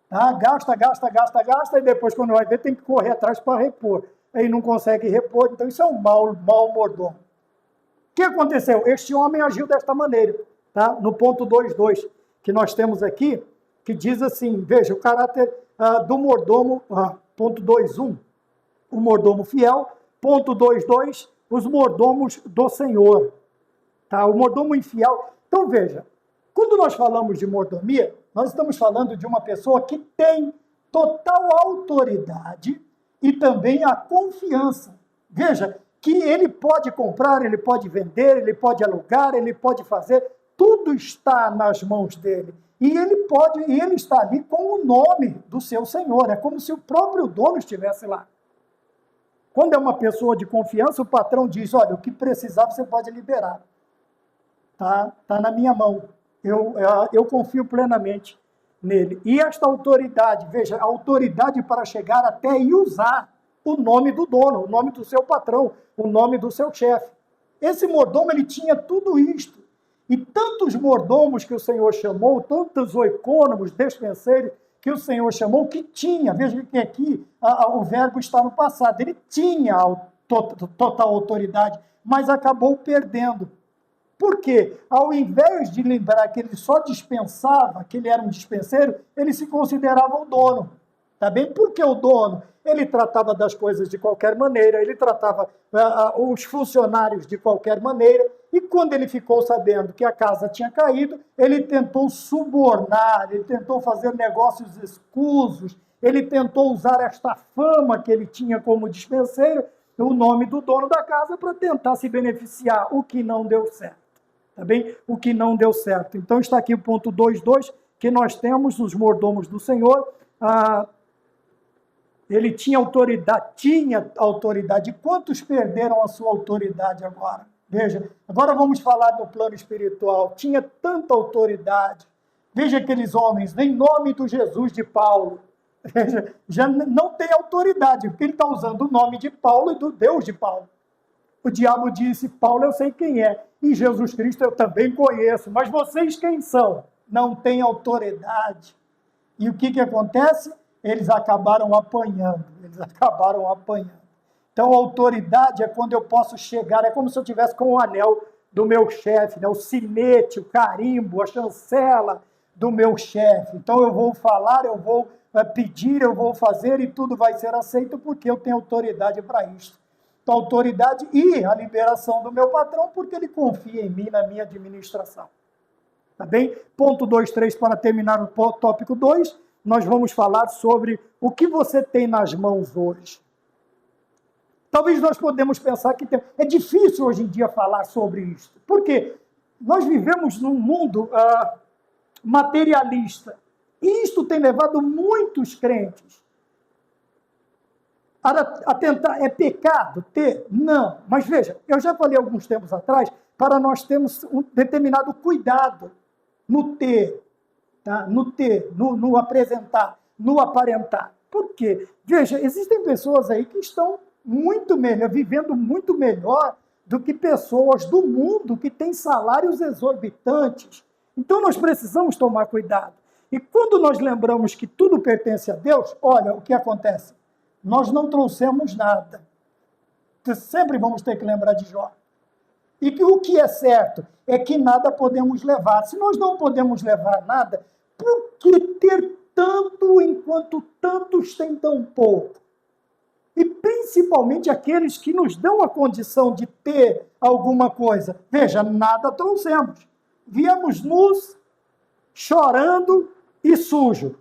Tá? Gasta, e depois, quando vai ver, tem que correr atrás para repor. Aí não consegue repor, então isso é um mau mordomo. O que aconteceu? Este homem agiu desta maneira, tá? No ponto 2.2, que nós temos aqui, que diz assim, veja, o caráter do mordomo, ponto 2.1, o mordomo fiel, ponto 2.2, os mordomos do Senhor, tá? O mordomo infiel. Então, veja, quando nós falamos de mordomia, nós estamos falando de uma pessoa que tem total autoridade e também a confiança. Veja, que ele pode comprar, ele pode vender, ele pode alugar, ele pode fazer, tudo está nas mãos dele. E ele está ali com o nome do seu Senhor, é como se o próprio dono estivesse lá. Quando é uma pessoa de confiança, o patrão diz, olha, o que precisar você pode liberar. Tá na minha mão. Eu confio plenamente nele. E esta autoridade, veja, a autoridade para chegar até e usar o nome do dono, o nome do seu patrão, o nome do seu chefe. Esse mordomo, ele tinha tudo isto. E tantos mordomos que o Senhor chamou, tantos oicônomos, despenseiros que o Senhor chamou, que tinha, veja que aqui o verbo está no passado, ele tinha total autoridade, mas acabou perdendo. Por quê? Ao invés de lembrar que ele só dispensava, que ele era um dispenseiro, ele se considerava o dono. Tá bem? Por que o dono? Ele tratava das coisas de qualquer maneira, ele tratava os funcionários de qualquer maneira, e quando ele ficou sabendo que a casa tinha caído, ele tentou subornar, ele tentou fazer negócios escusos, ele tentou usar esta fama que ele tinha como dispenseiro, o nome do dono da casa, para tentar se beneficiar, o que não deu certo. Tá bem? O que não deu certo. Então está aqui o ponto 2.2, que nós temos os mordomos do Senhor. Ele tinha autoridade. Quantos perderam a sua autoridade agora? Veja, agora vamos falar no plano espiritual. Tinha tanta autoridade. Veja aqueles homens, em nome do Jesus de Paulo. Veja, já não tem autoridade, porque ele está usando o nome de Paulo e do Deus de Paulo. O diabo disse, Paulo eu sei quem é, e Jesus Cristo eu também conheço, mas vocês quem são? Não têm autoridade. E o que acontece? eles acabaram apanhando. Então, a autoridade é quando eu posso chegar, é como se eu tivesse com o anel do meu chefe, né? O sinete, o carimbo, a chancela do meu chefe. Então, eu vou falar, eu vou pedir, eu vou fazer e tudo vai ser aceito porque eu tenho autoridade para isso. Então, a autoridade e a liberação do meu patrão porque ele confia em mim, na minha administração. Tá bem? Ponto 2, 3, para terminar o tópico 2, nós vamos falar sobre o que você tem nas mãos hoje. Talvez nós podemos pensar que é difícil hoje em dia falar sobre isso. Por quê? Nós vivemos num mundo materialista. E isto tem levado muitos crentes a tentar. É pecado ter? Não. Mas veja, eu já falei alguns tempos atrás, para nós termos um determinado cuidado no ter, tá? no apresentar, no aparentar. Por quê? Veja, existem pessoas aí que estão muito melhor, vivendo muito melhor do que pessoas do mundo que têm salários exorbitantes. Então, nós precisamos tomar cuidado. E quando nós lembramos que tudo pertence a Deus, olha o que acontece. Nós não trouxemos nada. Sempre vamos ter que lembrar de Jó. E que o que é certo é que nada podemos levar. Se nós não podemos levar nada, por que ter tanto enquanto tantos têm tão pouco? E principalmente aqueles que nos dão a condição de ter alguma coisa. Veja, nada trouxemos. Viemos nus, chorando e sujo.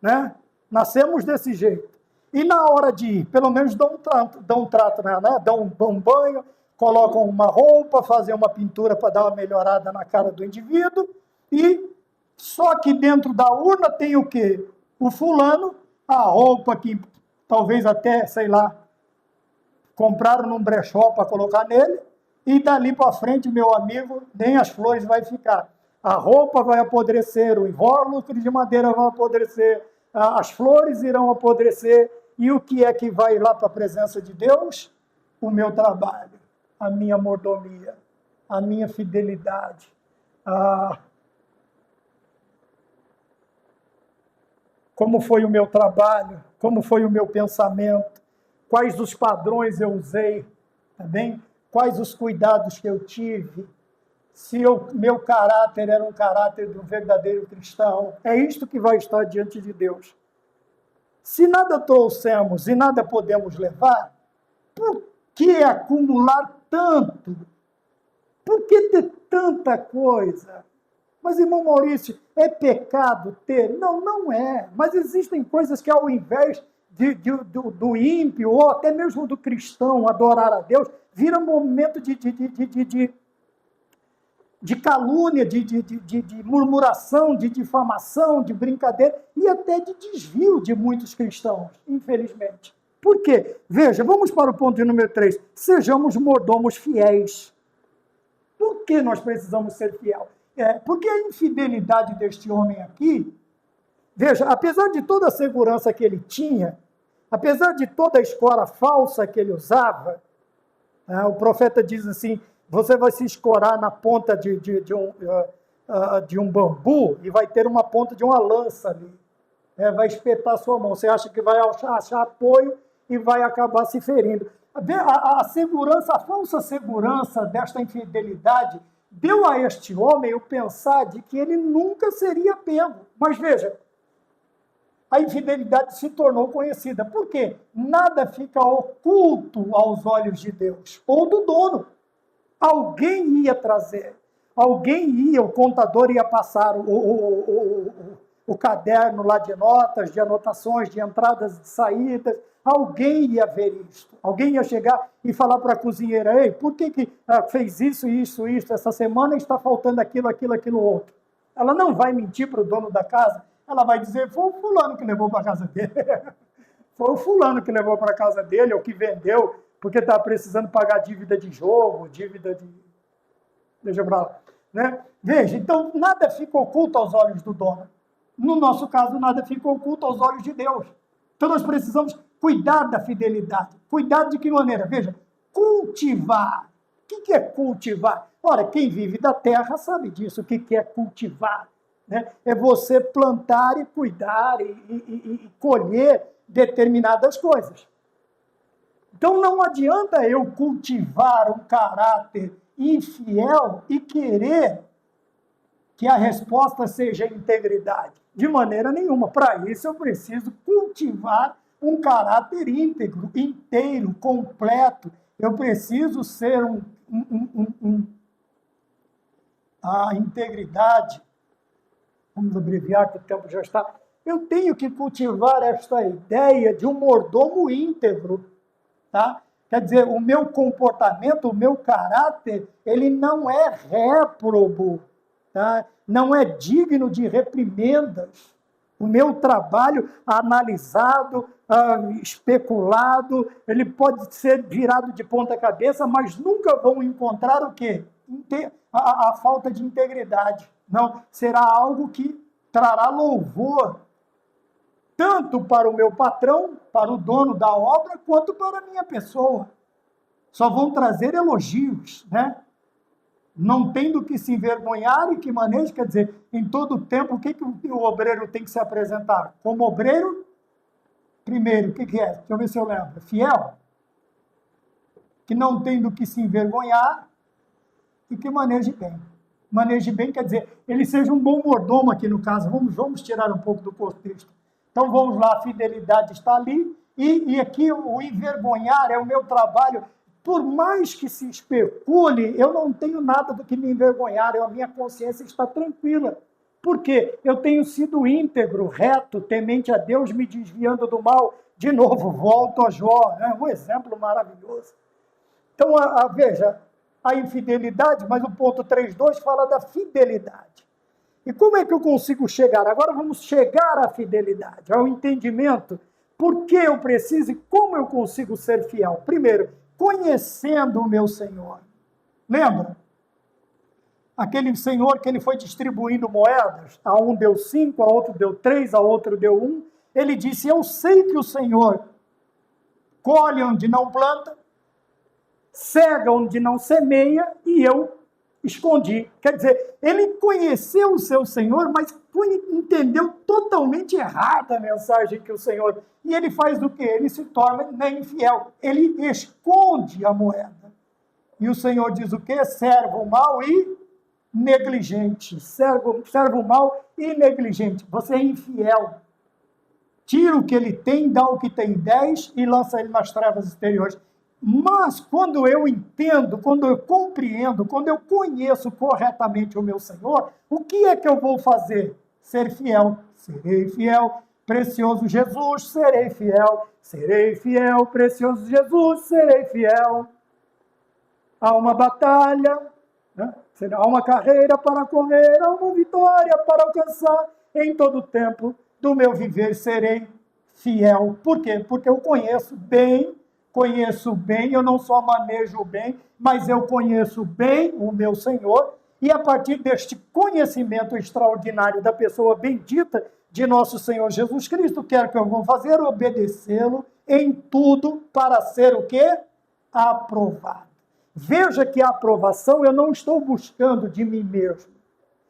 Né? Nascemos desse jeito. E na hora de ir, pelo menos dão um trato, né? Dão um banho, colocam uma roupa, fazem uma pintura para dar uma melhorada na cara do indivíduo. E só que dentro da urna tem o quê? O fulano, a roupa que talvez até, sei lá, compraram num brechó para colocar nele, e dali para frente, meu amigo, nem as flores vai ficar. A roupa vai apodrecer, o invólucro de madeira vai apodrecer, as flores irão apodrecer, e o que é que vai lá para a presença de Deus? O meu trabalho, a minha mordomia, a minha fidelidade, como foi o meu trabalho, como foi o meu pensamento, quais os padrões eu usei, tá bem? Quais os cuidados que eu tive, se meu caráter era um caráter de um verdadeiro cristão. É isto que vai estar diante de Deus. Se nada trouxemos e nada podemos levar, por que acumular tanto? Por que ter tanta coisa? Mas, irmão Maurício, é pecado ter? Não, não é. Mas existem coisas que, ao invés do ímpio, ou até mesmo do cristão, adorar a Deus, vira um momento de calúnia, de murmuração, de difamação, de brincadeira, e até de desvio de muitos cristãos, infelizmente. Por quê? Veja, vamos para o ponto de número 3. Sejamos mordomos fiéis. Por que nós precisamos ser fiel? Porque a infidelidade deste homem aqui, veja, apesar de toda a segurança que ele tinha, apesar de toda a escora falsa que ele usava, o profeta diz assim, você vai se escorar na ponta de um bambu e vai ter uma ponta de uma lança ali. Vai espetar sua mão. Você acha que vai achar apoio e vai acabar se ferindo. A segurança, a falsa segurança desta infidelidade deu a este homem o pensar de que ele nunca seria pego. Mas veja, a infidelidade se tornou conhecida. Por quê? Nada fica oculto aos olhos de Deus ou do dono. Alguém ia trazer, o contador ia passar o caderno lá de notas, de anotações, de entradas e saídas. Alguém ia ver isso. Alguém ia chegar e falar para a cozinheira, ei, por que fez isso, essa semana está faltando aquilo, outro. Ela não vai mentir para o dono da casa, ela vai dizer, foi o fulano que levou para a casa dele. Foi o fulano que levou para a casa dele, ou que vendeu, porque está precisando pagar dívida de jogo, dívida de... Deixa eu lá. Né? Veja, então nada fica oculto aos olhos do dono. No nosso caso, nada fica oculto aos olhos de Deus. Então nós precisamos cuidar da fidelidade. Cuidar de que maneira? Veja, cultivar. O que é cultivar? Ora, quem vive da terra sabe disso. O que é cultivar? né? É você plantar e cuidar e colher determinadas coisas. Então não adianta eu cultivar um caráter infiel e querer que a resposta seja integridade. De maneira nenhuma. Para isso eu preciso cultivar um caráter íntegro, inteiro, completo. Eu preciso ser a integridade, vamos abreviar que o tempo já está, eu tenho que cultivar esta ideia de um mordomo íntegro, tá? Quer dizer, o meu comportamento, o meu caráter, ele não é réprobo, tá? Não é digno de reprimendas. O meu trabalho analisado, especulado, ele pode ser virado de ponta cabeça, mas nunca vão encontrar o quê? A falta de integridade. Não, será algo que trará louvor, tanto para o meu patrão, para o dono da obra, quanto para a minha pessoa. Só vão trazer elogios, né? Não tem do que se envergonhar e que maneira, quer dizer, em todo tempo, o que o obreiro tem que se apresentar? Como obreiro, primeiro, o que é? Deixa eu ver se eu lembro. Fiel, que não tem do que se envergonhar e que maneje bem. Maneje bem quer dizer, ele seja um bom mordomo aqui no caso. Vamos tirar um pouco do contexto. Então vamos lá, a fidelidade está ali e aqui o envergonhar é o meu trabalho. Por mais que se especule, eu não tenho nada do que me envergonhar, a minha consciência está tranquila. Por quê? Eu tenho sido íntegro, reto, temente a Deus, me desviando do mal. De novo, volto a Jó, né? Um exemplo maravilhoso. Então, veja, a infidelidade, mas o ponto 3.2 fala da fidelidade. E como é que eu consigo chegar? Agora vamos chegar à fidelidade, ao entendimento. Por que eu preciso e como eu consigo ser fiel? Primeiro, conhecendo o meu Senhor. Lembra? Aquele Senhor que ele foi distribuindo moedas. A um deu 5, a outro deu 3, a outro deu 1. Ele disse, eu sei que o Senhor colhe onde não planta, cega onde não semeia, e eu escondi. Quer dizer, ele conheceu o seu Senhor, mas entendeu totalmente errada a mensagem que o Senhor... E ele faz o quê? Ele se torna infiel. Ele esconde a moeda. E o Senhor diz o quê? Servo mau e negligente. Servo mau e negligente. Você é infiel. Tira o que ele tem, dá o que tem 10 e lança ele nas trevas exteriores. Mas quando eu entendo, quando eu compreendo, quando eu conheço corretamente o meu Senhor, o que é que eu vou fazer? Ser fiel. Serei fiel, precioso Jesus, serei fiel. Serei fiel, precioso Jesus, serei fiel. Há uma batalha, né? Há uma carreira para correr, há uma vitória para alcançar. Em todo tempo do meu viver serei fiel. Por quê? Porque eu conheço bem, eu não só manejo bem, mas eu conheço bem o meu Senhor, e a partir deste conhecimento extraordinário da pessoa bendita de nosso Senhor Jesus Cristo, quero que eu vou fazer obedecê-lo em tudo para ser o quê? Aprovado. Veja que a aprovação eu não estou buscando de mim mesmo,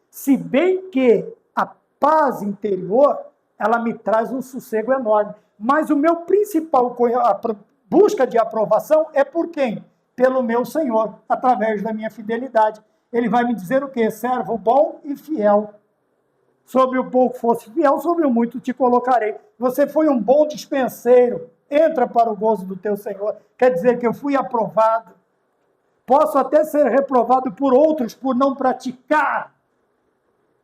se bem que a paz interior, ela me traz um sossego enorme, mas o meu principal busca de aprovação é por quem? Pelo meu Senhor, através da minha fidelidade. Ele vai me dizer o quê? Servo bom e fiel. Sobre o pouco fosse fiel, sobre o muito te colocarei. Você foi um bom dispenseiro. Entra para o gozo do teu Senhor. Quer dizer que eu fui aprovado. Posso até ser reprovado por outros por não praticar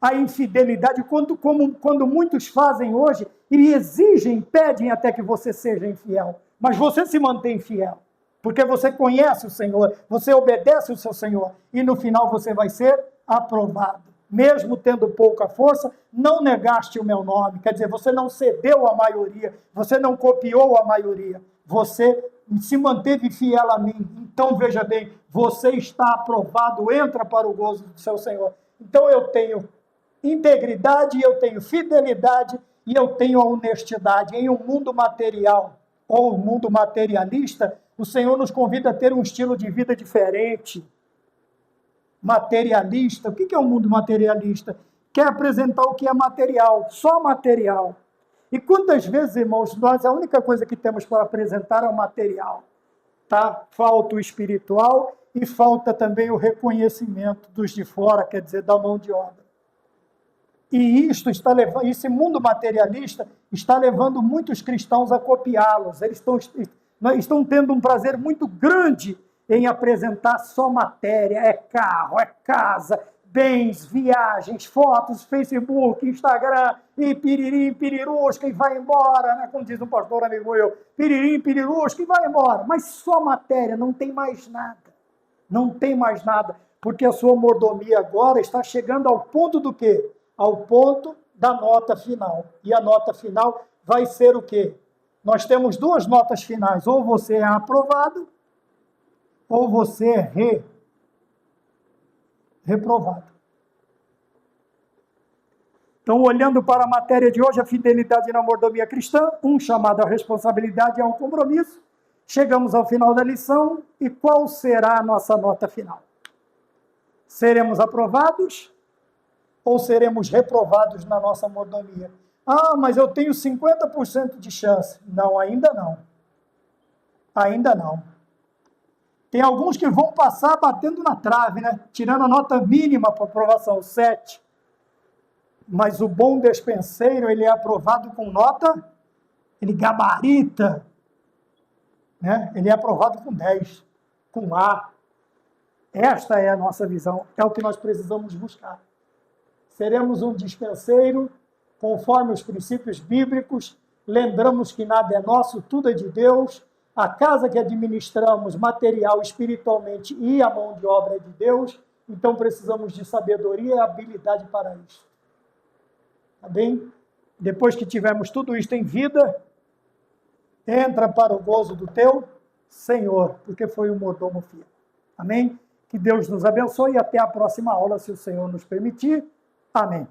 a infidelidade, quando muitos fazem hoje e exigem, pedem até que você seja infiel. Mas você se mantém fiel, porque você conhece o Senhor, você obedece o seu Senhor, e no final você vai ser aprovado. Mesmo tendo pouca força, não negaste o meu nome, quer dizer, você não cedeu à maioria, você não copiou a maioria, você se manteve fiel a mim. Então, veja bem, você está aprovado, entra para o gozo do seu Senhor. Então, eu tenho integridade, eu tenho fidelidade e eu tenho a honestidade. Em um mundo material, ou mundo materialista, o Senhor nos convida a ter um estilo de vida diferente. Materialista. O que é um mundo materialista? quer apresentar o que é material, só material. E quantas vezes, irmãos, nós a única coisa que temos para apresentar é o material, tá? Falta o espiritual e falta também o reconhecimento dos de fora, quer dizer, da mão de obra. E esse mundo materialista está levando muitos cristãos a copiá-los. Eles estão tendo um prazer muito grande em apresentar só matéria, é carro, é casa, bens, viagens, fotos, Facebook, Instagram, e piririm, pirirusca, e vai embora, né? Como diz um pastor amigo meu, piririm, pirirusca, e vai embora. Mas só matéria, não tem mais nada. Não tem mais nada, porque a sua mordomia agora está chegando ao ponto do quê? Ao ponto da nota final. E a nota final vai ser o quê? Nós temos duas notas finais, ou você é aprovado, ou você é reprovado. Então, olhando para a matéria de hoje, a fidelidade na mordomia cristã, um chamado à responsabilidade e ao compromisso. Chegamos ao final da lição, e qual será a nossa nota final? Seremos aprovados ou seremos reprovados na nossa mordomia? Ah, mas eu tenho 50% de chance. Não, ainda não. Ainda não. Tem alguns que vão passar batendo na trave, né? Tirando a nota mínima para aprovação, 7. Mas o bom despenseiro, ele é aprovado com nota, ele gabarita, né? Ele é aprovado com 10, com A. Esta é a nossa visão, é o que nós precisamos buscar. Seremos um dispenseiro conforme os princípios bíblicos, lembramos que nada é nosso, tudo é de Deus, a casa que administramos, material, espiritualmente, e a mão de obra é de Deus, então precisamos de sabedoria e habilidade para isso. Tá bem? Depois que tivermos tudo isto em vida, entra para o gozo do teu Senhor, porque foi um mordomo fiel. Amém? Que Deus nos abençoe e até a próxima aula, se o Senhor nos permitir. Amém.